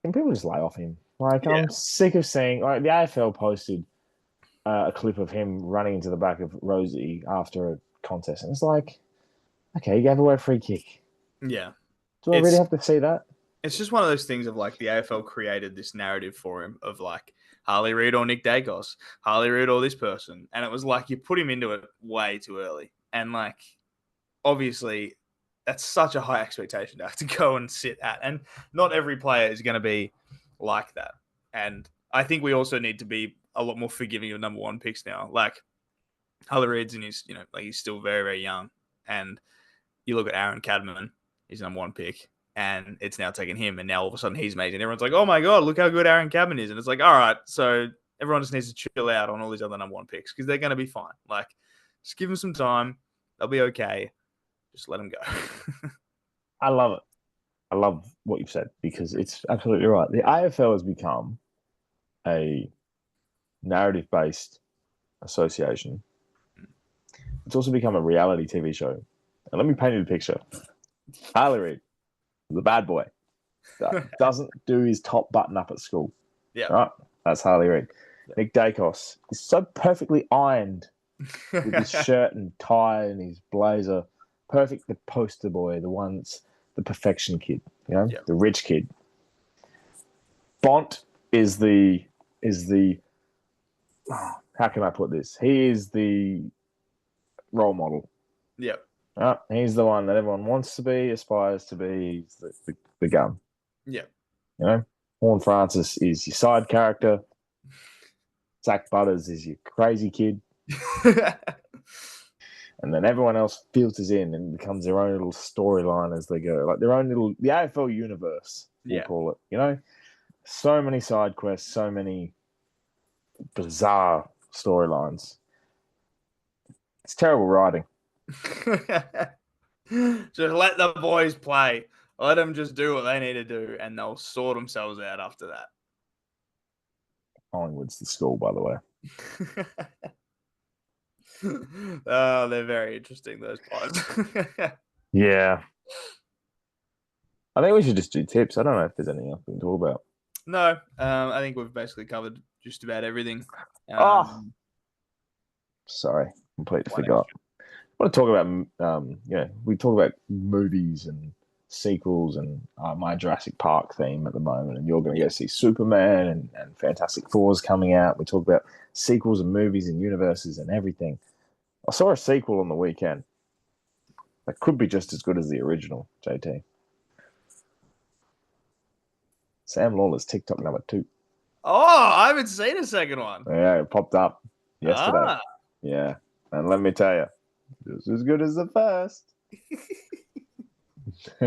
S2: can people just lay off him? Like, I'm sick of seeing... Like, the AFL posted a clip of him running into the back of Rosie after a contest. And it's like, okay, you gave away a free kick.
S1: Yeah.
S2: Do I really have to see that?
S1: It's just one of those things of like the AFL created this narrative for him of like Harley Reid or Nick Dacos, Harley Reid or this person. And it was like you put him into it way too early. And like, obviously, that's such a high expectation to have to go and sit at. And not every player is going to be like that. And I think we also need to be a lot more forgiving of number one picks now. Like Harley Reid's in his, like he's still very, very young. And you look at Aaron Cadman, he's number one pick. And it's now taken him, and now all of a sudden he's amazing. Everyone's like, oh my God, look how good Aaron Cadman is. And it's like, all right, so everyone just needs to chill out on all these other number one picks because they're going to be fine. Like, just give them some time. They'll be okay. Just let them go.
S2: I love it. I love what you've said because it's absolutely right. The AFL has become a narrative-based association. It's also become a reality TV show. And let me paint you the picture. Harley Reid, the bad boy that doesn't do his top button up at school.
S1: Yeah.
S2: Right? That's Harley Reid. Yeah. Nick Dacos is so perfectly ironed with his shirt and tie and his blazer. Perfect, the poster boy, the perfection kid, the rich kid. Bont is the how can I put this? He is the role model.
S1: Yep.
S2: He's the one that everyone wants to be, aspires to be. He's the gun.
S1: Yeah.
S2: Horne-Francis is your side character. Zach Butters is your crazy kid. And then everyone else filters in and becomes their own little storyline as they go. Like their own little, the AFL universe, we'll call it. So many side quests, so many bizarre storylines. It's terrible writing.
S1: Just let the boys play. Let them just do what they need to do, and they'll sort themselves out after that.
S2: Collingwood's the school, by the way.
S1: Oh, they're very interesting, those guys.
S2: Yeah. I think we should just do tips. I don't know if there's anything else we can talk about.
S1: No, I think we've basically covered just about everything.
S2: Sorry, completely forgot. I want to talk about, we talk about movies and sequels and my Jurassic Park theme at the moment, and you're going to go see Superman and Fantastic Four's coming out. We talk about sequels and movies and universes and everything. I saw a sequel on the weekend that could be just as good as the original, JT. Sam Lawler's TikTok number 2.
S1: Oh, I haven't seen a second one.
S2: Yeah, it popped up yesterday. Yeah, and let me tell you, just as good as the first.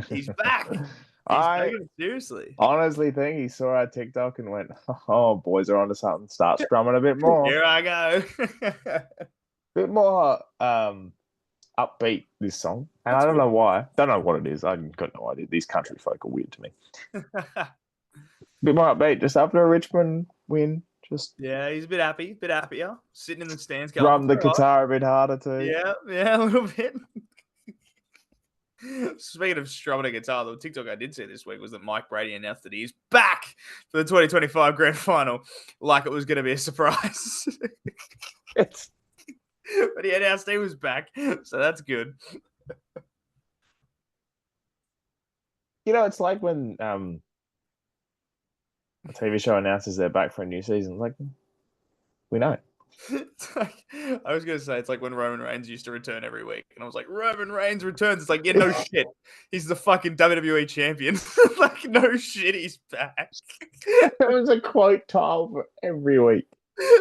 S1: He's back. He's taking it seriously.
S2: Honestly think he saw our TikTok and went, "Oh, boys are onto something." Start strumming a bit more.
S1: Here I go.
S2: Bit more upbeat, this song, and I don't know why. Don't know what it is. I've got no idea. These country folk are weird to me. Bit more upbeat, just after a Richmond win.
S1: He's a bit happier. Sitting in the stands, going,
S2: drum the guitar a bit harder too.
S1: Yeah, a little bit. Speaking of strumming a guitar, the TikTok I did see this week was that Mike Brady announced that he's back for the 2025 Grand Final, like it was going to be a surprise. But he announced he was back, so that's good.
S2: It's like when a TV show announces they're back for a new season. Like, we know.
S1: I was going to say, it's like when Roman Reigns used to return every week. And I was like, Roman Reigns returns. It's like, yeah, no shit. He's the fucking WWE champion. Like, no shit, he's back.
S2: That was a quote tile for every week.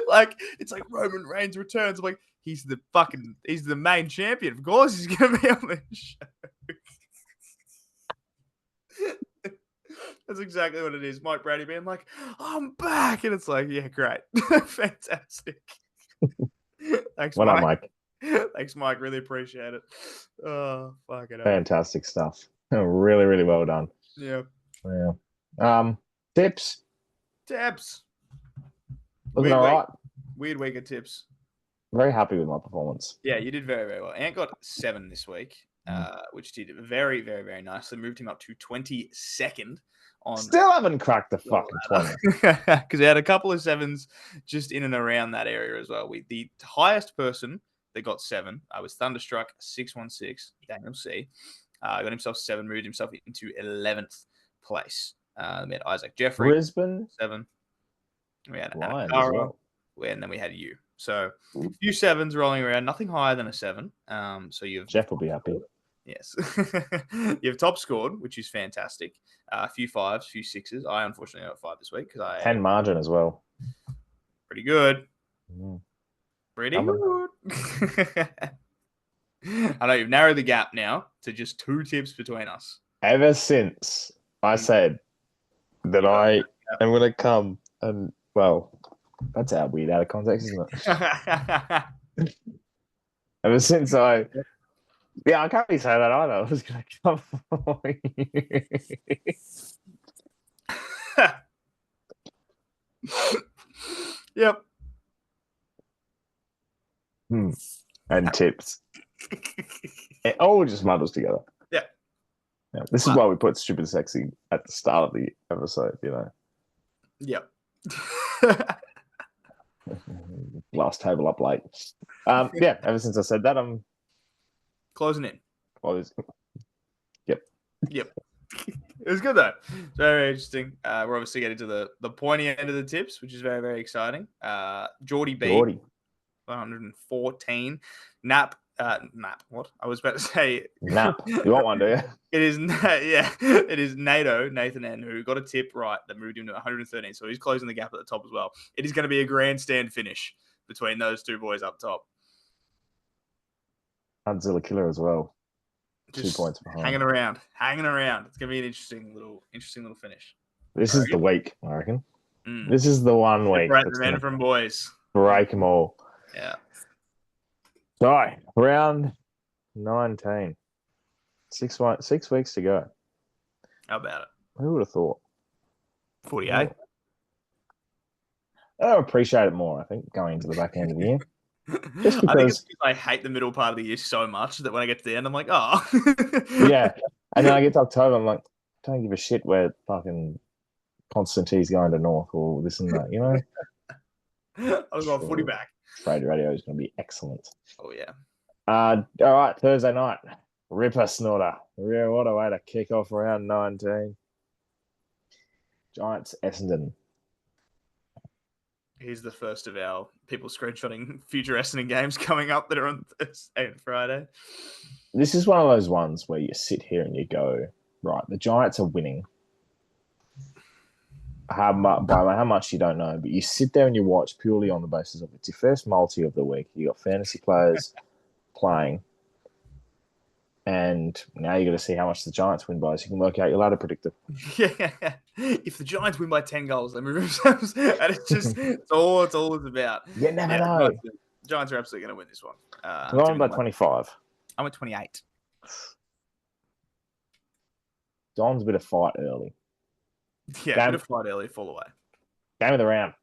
S1: Like, it's like Roman Reigns returns. I'm like, he's the main champion. Of course he's going to be on the show. That's exactly what it is. Mike Brady being like, I'm back. And it's like, yeah, great. Fantastic. Thanks,
S2: what
S1: Mike.
S2: Up, Mike?
S1: Thanks, Mike. Really appreciate it. Oh, fuck it.
S2: Fantastic stuff. Really, really well done.
S1: Yeah.
S2: Tips. Looking all right.
S1: Weird week of tips.
S2: Very happy with my performance.
S1: Yeah, you did very, very well. Ant got 7 this week, which did very, very, very nicely. Moved him up to 22nd.
S2: Still haven't cracked the fucking 20.
S1: Because we had a couple of 7s just in and around that area as well. The highest person that got 7 was Thunderstruck 616, Daniel C. Got himself 7, moved himself into 11th place. We had Isaac Jeffrey,
S2: Brisbane
S1: 7. We had
S2: Lions
S1: Anakara,
S2: as well.
S1: And then we had you. So a few 7s rolling around, nothing higher than a 7. So you've
S2: Jeff will be happy.
S1: Yes. You've top scored, which is fantastic. A few 5s, a few 6s. I unfortunately got 5 this week because I
S2: 10 margin as well.
S1: Pretty good. Pretty
S2: Come
S1: good. I know you've narrowed the gap now to just 2 tips between us.
S2: Ever since I said that I am going to come and, well, that's out weird out of context, isn't it? Ever since I can't really say that either. I was going to come for you.
S1: Yep.
S2: And tips. It all just muddles together.
S1: Yeah.
S2: Yeah, this is why we put stupid sexy at the start of the episode,
S1: Yep.
S2: Last table up late. Yeah, ever since I said that, I'm
S1: Closing in.
S2: Yep.
S1: It was good though. It's very, very interesting. We're obviously getting to the pointy end of the tips, which is very, very exciting. Geordie B, 114. Nap. What? I was about to say.
S2: Nap. You want one, do you?
S1: It is, it is Nathan N, who got a tip right that moved him to 113. So he's closing the gap at the top as well. It is going to be a grandstand finish between those two boys up top.
S2: Godzilla Killer as well.
S1: Just
S2: 2 points behind.
S1: hanging around. It's going to be an interesting little finish.
S2: This is the week, I reckon.
S1: Mm.
S2: This is the one week.
S1: Right, the men from boys.
S2: Break them all.
S1: Yeah.
S2: So, round 19. 6 weeks to go.
S1: How about it?
S2: Who would have thought?
S1: 48.
S2: I'll appreciate it more, I think, going into the back end of the year.
S1: Just because... I think it's because I hate the middle part of the year so much that when I get to the end, I'm like, oh.
S2: Yeah. And then I get to October, I'm like, don't give a shit where fucking Constantine's going to North or this and that,
S1: I was on footy back.
S2: Friday radio is going to be excellent.
S1: Oh, yeah.
S2: All right, Thursday night. Ripper Snorter. Yeah, what a way to kick off round 19. Giants Essendon.
S1: He's the first of our people screenshotting future Essendon games coming up that are on Thursday and Friday.
S2: This is one of those ones where you sit here and you go, right, the Giants are winning. By how much you don't know, but you sit there and you watch purely on the basis of it's your first multi of the week. You got fantasy players playing, and now you got to see how much the Giants win by, so you can work out your ladder predictor.
S1: Yeah, if the Giants win by 10 goals, they move themselves, and it's all it's about.
S2: You never know.
S1: Giants are absolutely going to win this one.
S2: I'm going by 25.
S1: I'm at 28.
S2: Don's a bit of fight early.
S1: Yeah, bit of fight early, fall away.
S2: Game of the round.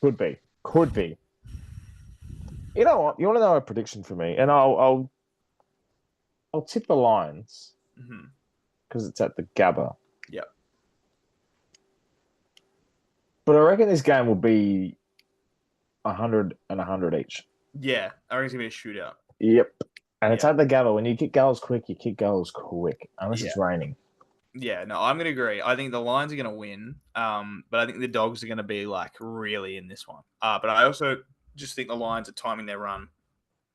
S2: Could be. You know what? You want to know a prediction for me? And I'll tip the Lions because it's at the Gabba.
S1: Yep.
S2: But I reckon this game will be 100 and 100 each.
S1: Yeah, I reckon it's going to be a shootout.
S2: Yep. And it's at the Gabba. When you kick goals quick, unless it's raining.
S1: Yeah, no, I'm going to agree. I think the Lions are going to win, but I think the Dogs are going to be like really in this one. But I also just think the Lions are timing their run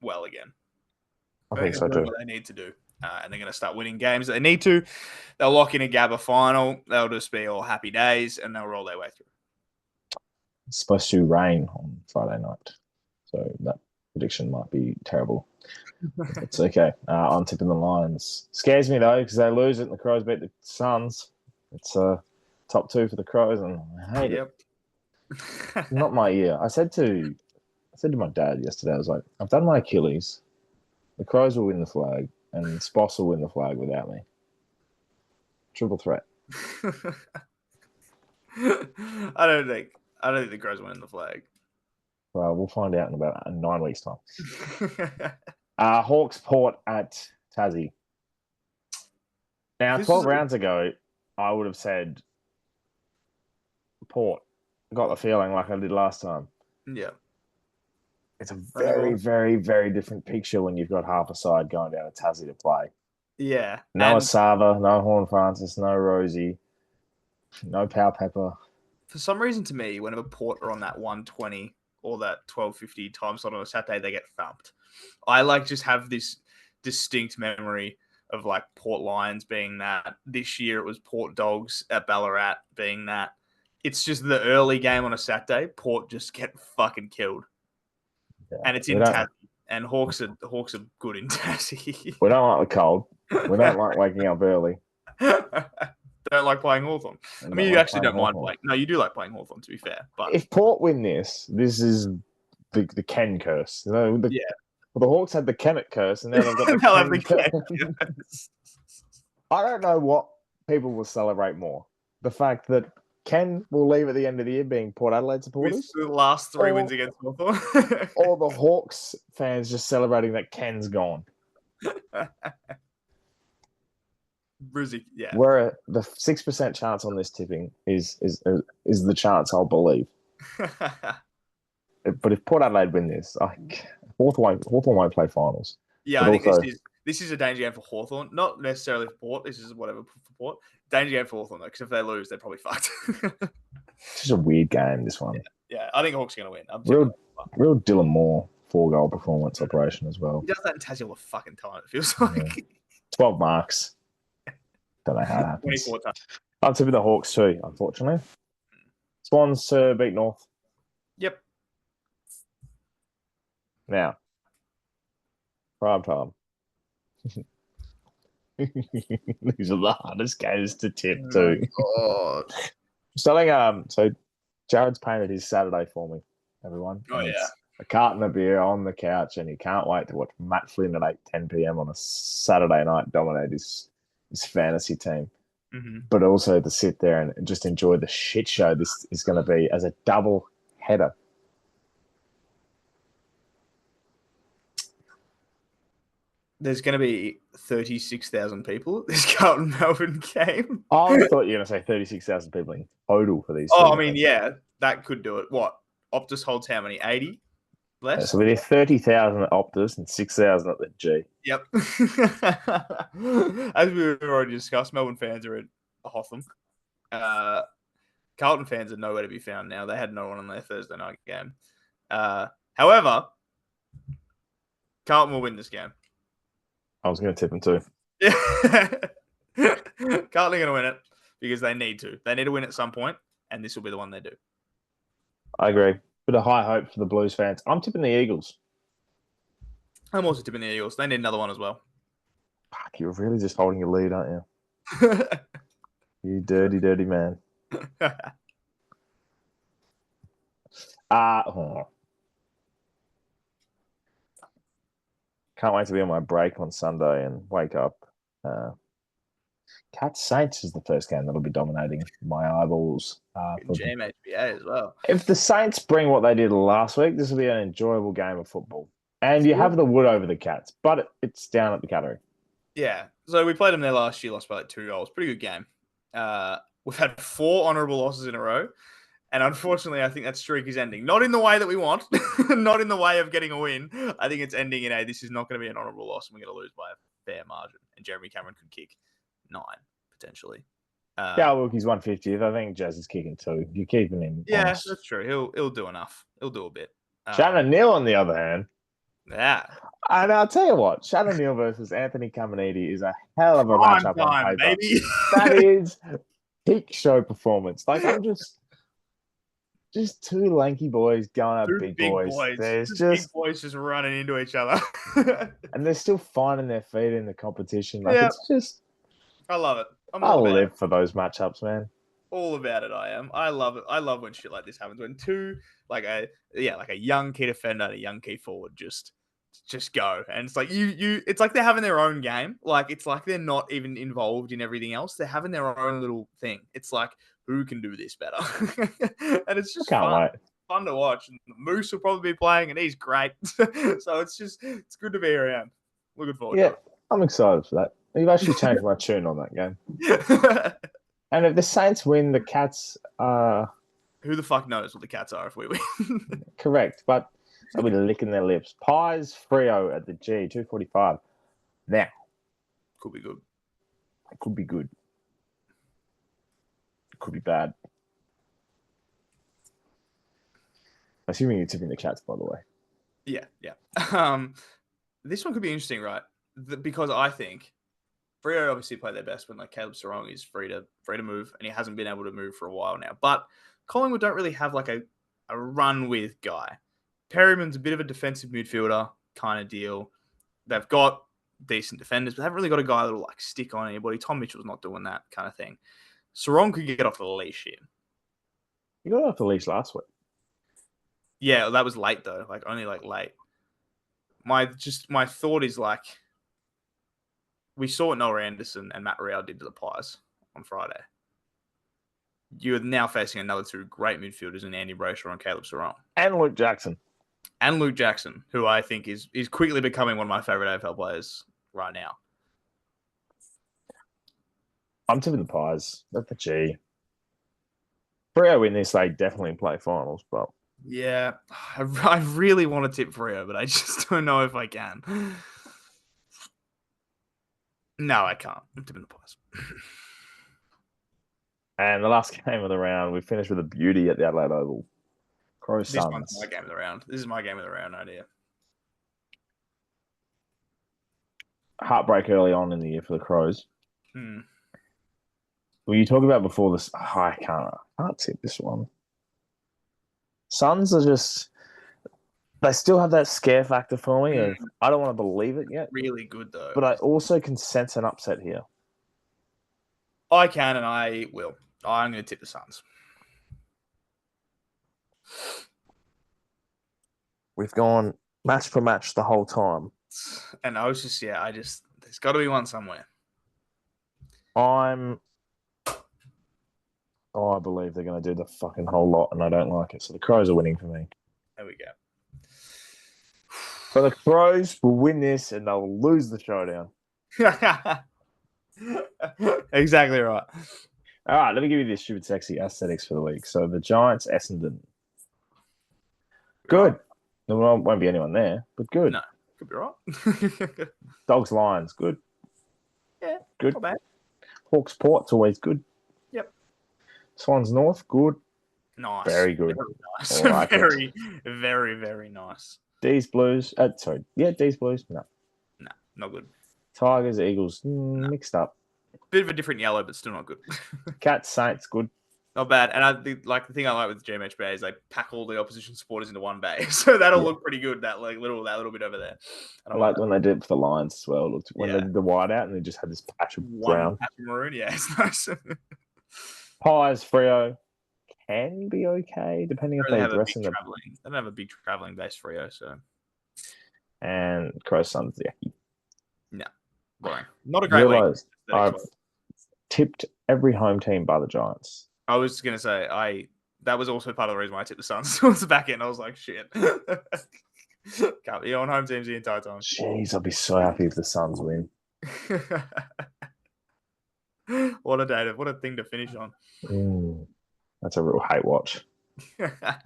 S1: well again.
S2: I think so too.
S1: What they need to do, and they're going to start winning games that they need to. They'll lock in a Gabba final. They'll just be all happy days, and they'll roll their way through.
S2: It's supposed to rain on Friday night, so that prediction might be terrible. It's okay. I'm tipping the Lions. Scares me though because they lose it and the Crows beat the Suns. It's top 2 for the Crows, and I hate it. Not my year. I said to my dad yesterday, I was like, I've done my Achilles. The Crows will win the flag, and Sposs will win the flag without me. Triple threat.
S1: I don't think the Crows win the flag.
S2: Well, we'll find out in about 9 weeks' time. Hawks Port at Tassie. Now, 12 rounds ago, I would have said Port. Got the feeling like I did last time.
S1: Yeah.
S2: It's a very, very, very different picture when you've got half a side going down to Tassie to play.
S1: Yeah.
S2: No Asava, no Horne-Francis, no Rosie, no Power Pepper.
S1: For some reason, to me, whenever Port are on that 120 or that 1250 time slot on a Saturday, they get thumped. I just have this distinct memory of like Port Lions being that. This year it was Port Dogs at Ballarat being that. It's just the early game on a Saturday. Port just get fucking killed, and it's in Tassie. And Hawks are good in Tassie.
S2: We don't like the cold. We don't like waking up early.
S1: Don't like playing Hawthorn. I mean, you actually don't mind playing. No, you do like playing Hawthorn, to be fair. But
S2: if Port win this is the Ken curse. Well, the Hawks had the Kennett curse, and now they've got the Ken curse. I don't know what people will celebrate more. The fact that Ken will leave at the end of the year being Port Adelaide supporters.
S1: The last 3 wins against Hawthorn.
S2: Or the Hawks fans just celebrating that Ken's gone.
S1: Brizzy, yeah.
S2: Where the 6% chance on this tipping is the chance I'll believe. But if Port Adelaide win this, Hawthorn won't play finals.
S1: Yeah,
S2: but
S1: I think
S2: also,
S1: this is a danger game for Hawthorn. Not necessarily for Port. This is whatever for Port. Danger game for Hawthorn though, because if they lose, they're probably fucked.
S2: It's just a weird game, this one.
S1: Yeah, I think Hawks are going to win.
S2: Real Dylan Moore 4-goal performance operation as well.
S1: He does that in Tassie all the fucking time, it feels like.
S2: Yeah. 12 marks. Don't know how that happens.
S1: 24 times.
S2: I'm tipping the Hawks too, unfortunately. Swans to beat North.
S1: Yep.
S2: Now, prime time. These are the hardest games to tip too.
S1: Oh,
S2: So Jared's painted his Saturday for me, everyone.
S1: Oh,
S2: And
S1: yeah.
S2: it's a carton of beer on the couch, and he can't wait to watch Matt Flynn at 8:10 p.m. on a Saturday night dominate his fantasy team.
S1: Mm-hmm.
S2: But also to sit there and just enjoy the shit show this is going to be as a double header.
S1: There's going to be 36,000 people at this Carlton Melbourne game.
S2: I thought you were going to say 36,000 people in total for these.
S1: Oh, I mean, yeah, that could do it. What? Optus holds how many? 80? Less?
S2: So we did 30,000 at Optus and 6,000 at the G.
S1: Yep. As we already discussed, Melbourne fans are at Hotham. Carlton fans are nowhere to be found now. They had no one on their Thursday night game. However, Carlton will win this game.
S2: I was going to tip them too.
S1: Carlton are going to win it because they need to. They need to win at some point, and this will be the one they do.
S2: I agree. Bit of high hope for the Blues fans. I'm tipping the Eagles.
S1: I'm also tipping the Eagles. They need another one as well.
S2: Fuck, you're really just holding your lead, aren't you? You dirty, dirty man. Can't wait to be on my break on Sunday and wake up. Cats Saints is the first game that'll be dominating my eyeballs.
S1: GMHBA as well.
S2: If the Saints bring what they did last week, this will be an enjoyable game of football. And you have the wood over the Cats, but it's down at the Cattery.
S1: Yeah. So we played them there last year, lost by like 2 goals. Pretty good game. We've had 4 honourable losses in a row. And unfortunately, I think that streak is ending. Not in the way that we want, not in the way of getting a win. I think it's ending in this is not going to be an honourable loss and we're going to lose by a fair margin. And Jeremy Cameron could kick 9, potentially.
S2: Wilkie's 150th. I think Jazz is kicking 2. You're keeping him.
S1: Yeah,
S2: honest.
S1: that's true. He'll do enough. He'll do a bit.
S2: Shannon Neal, on the other hand.
S1: Yeah.
S2: And I'll tell you what, Shannon Neal versus Anthony Caminiti is a hell of a
S1: Prime
S2: matchup
S1: time,
S2: on paper.
S1: baby.
S2: That is peak show performance. Like, I'm just 2 lanky boys going at big boys. There's
S1: big boys just running into each other.
S2: And they're still finding their feet in the competition. Like, it's just...
S1: I love it.
S2: I'll live for those matchups, man.
S1: All about it, I am. I love it. I love when shit like this happens. When 2, like a young key defender and a young key forward just go. And it's like it's like they're having their own game. Like, it's like they're not even involved in everything else. They're having their own little thing. It's like, who can do this better? And it's just fun to watch. And Moose will probably be playing, and he's great. So it's good to be around. Looking forward to it.
S2: I'm excited for that. You've actually changed my tune on that game. And if the Saints win, the Cats are...
S1: Who the fuck knows what the Cats are if we win?
S2: Correct, but they'll be licking their lips. Pies Freo at the G, 2:45. Now.
S1: Could be good.
S2: It could be good. It could be bad. Assuming you're tipping the Cats, by the way.
S1: Yeah. This one could be interesting, right? Because I think Freo obviously play their best when like Caleb Sarong is free to move, and he hasn't been able to move for a while now. But Collingwood don't really have like a run with guy. Perryman's a bit of a defensive midfielder kind of deal. They've got decent defenders, but they haven't really got a guy that'll like stick on anybody. Tom Mitchell's not doing that kind of thing. Sarong could get off the leash here.
S2: You got off the leash last week.
S1: Yeah, that was late though. Like only like late. My thought is like, we saw what Noah Anderson and Matt Rowell did to the Pies on Friday. You're now facing another 2 great midfielders in Andy Brayshaw and Caleb Sarong.
S2: And Luke Jackson.
S1: Who I think is quickly becoming one of my favourite AFL players right now.
S2: I'm tipping the Pies. That's the G. Freo win this, they definitely play finals, but
S1: Yeah, I really want to tip Freo, but I just don't know if I can. No, I can't. I'm tipping the Pies.
S2: and the last game of the round, we finished with a beauty at the Adelaide Oval. Crows
S1: This
S2: Suns.
S1: one's my game of the round. This is my game of the round idea.
S2: Heartbreak early on in the year for the Crows.
S1: Hmm.
S2: Well, you talk about before this. Oh, I can't tip this one. Suns are just. They still have that scare factor for me of I don't want to believe it yet.
S1: Really good though.
S2: But I also can sense an upset here.
S1: I can and I will. I'm going to tip the Suns.
S2: We've gone match for match the whole time.
S1: And I was just, there's got to be one somewhere.
S2: I believe they're going to do the fucking whole lot, and I don't like it. So the Crows are winning for me.
S1: There we go.
S2: So the Crows will win this, and they'll lose the showdown.
S1: Exactly right.
S2: All right, let me give you the stupid sexy aesthetics for the week. So the Giants, Essendon. Good. There won't be anyone there, but good.
S1: No, could be right.
S2: Dogs, Lions, good.
S1: Yeah,
S2: good.
S1: not bad.
S2: Hawks, Port's always good.
S1: Yep.
S2: Swans, North, good.
S1: Nice.
S2: Very good.
S1: Very nice.
S2: Like
S1: very, very, very nice.
S2: D's, Blues. D's, Blues. No,
S1: not good.
S2: Tigers, Eagles, mixed up.
S1: Bit of a different yellow, but still not good.
S2: Cats, Saints, good.
S1: Not bad. And the thing I like with GMHB is they pack all the opposition supporters into one bay, so that'll look pretty good. That little bit over there.
S2: And I like when they did it for the Lions as well. Looked when they did the white out and they just had this patch of brown.
S1: Patch of maroon. Yeah, it's nice.
S2: Pies, Freo can be okay depending if they dress in the.
S1: They don't have a big traveling base Freo, so.
S2: And Crows, Suns, yucky.
S1: No, boring. Not a great week.
S2: I've tipped every home team by the Giants.
S1: I was going to say, that was also part of the reason why I tipped the Suns towards the back end. I was like, shit. Can't be on home teams the entire time.
S2: Jeez, I'd be so happy if the Suns win.
S1: What a thing to finish on.
S2: That's a real hate watch.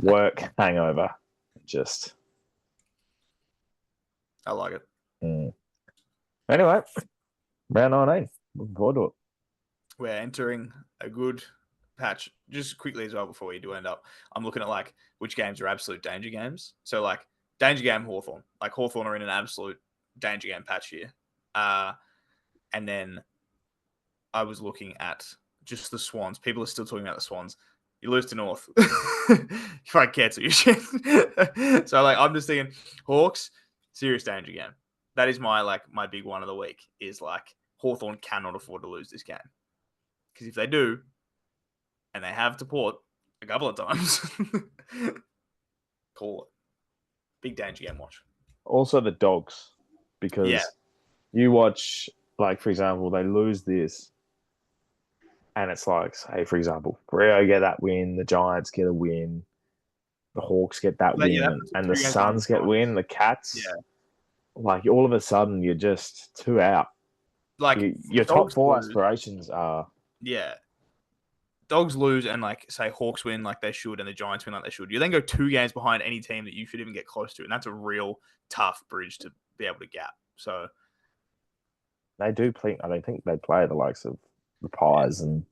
S2: Work, hangover. Just.
S1: I like it.
S2: Anyway, round 19. Looking forward to it.
S1: We're entering a good patch. Just quickly as well before we do end up, I'm looking at which games are absolute danger games. So danger game Hawthorn. Hawthorn are in an absolute danger game patch here. And then I was looking at just the Swans. People are still talking about the Swans. You lose to North. If I cancel your shit. So I'm just thinking Hawks, serious danger game. That is my big one of the week is Hawthorn cannot afford to lose this game. Because if they do, and they have to Port a couple of times, call it. Big danger game watch.
S2: Also the Dogs. Because you watch, for example, they lose this. And it's say, for example, Freo get that win, the Giants get a win, the Hawks get that win, and the Suns get win, the Cats. Yeah. All of a sudden, you're just two out. Your top four aspirations are.
S1: Yeah. Dogs lose and say Hawks win like they should and the Giants win like they should. You then go 2 games behind any team that you should even get close to. And that's a real tough bridge to be able to gap. So
S2: they do play. I don't think they play the likes of the Pies and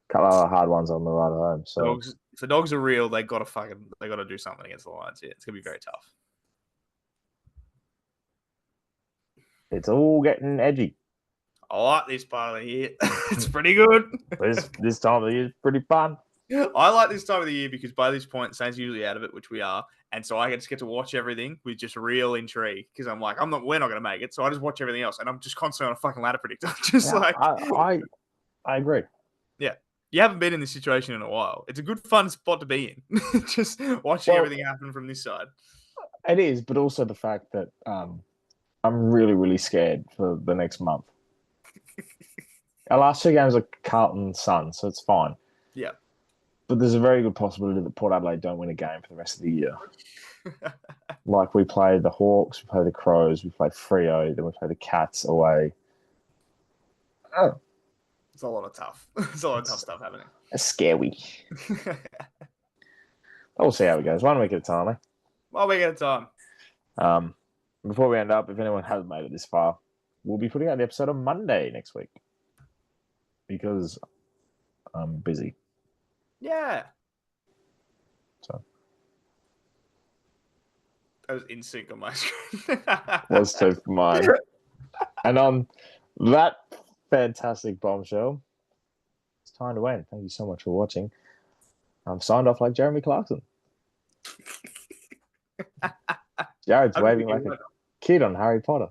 S2: a couple of hard ones on the ride home. So
S1: if the Dogs are real, they gotta do something against the Lions. Yeah, it's gonna be very tough.
S2: It's all getting edgy.
S1: I like this part of the year. It's pretty good.
S2: This time of the year is pretty fun.
S1: I like this time of the year because by this point, Saints usually out of it, which we are, and so I just get to watch everything with just real intrigue because I'm we're not going to make it, so I just watch everything else, and I'm just constantly on a fucking ladder predictor.
S2: I agree.
S1: Yeah, you haven't been in this situation in a while. It's a good, fun spot to be in. Just watching everything happen from this side.
S2: It is, but also the fact that I'm really, really scared for the next month. Our last 2 games are Carlton Sun, so it's fine.
S1: Yeah.
S2: But there's a very good possibility that Port Adelaide don't win a game for the rest of the year. We play the Hawks, we play the Crows, we play Freo, then we play the Cats away. Oh.
S1: It's a lot of tough. It's a lot of tough stuff happening.
S2: It's scary. We'll see how it goes. 1 week at a time, eh?
S1: 1 week at a time.
S2: Before we end up, if anyone hasn't made it this far, we'll be putting out the episode on Monday next week because I'm busy.
S1: Yeah.
S2: So
S1: that was in sync on my screen.
S2: was too for mine. And on that fantastic bombshell, it's time to end. Thank you so much for watching. I'm signed off like Jeremy Clarkson. Jared's waving like a kid on Harry Potter.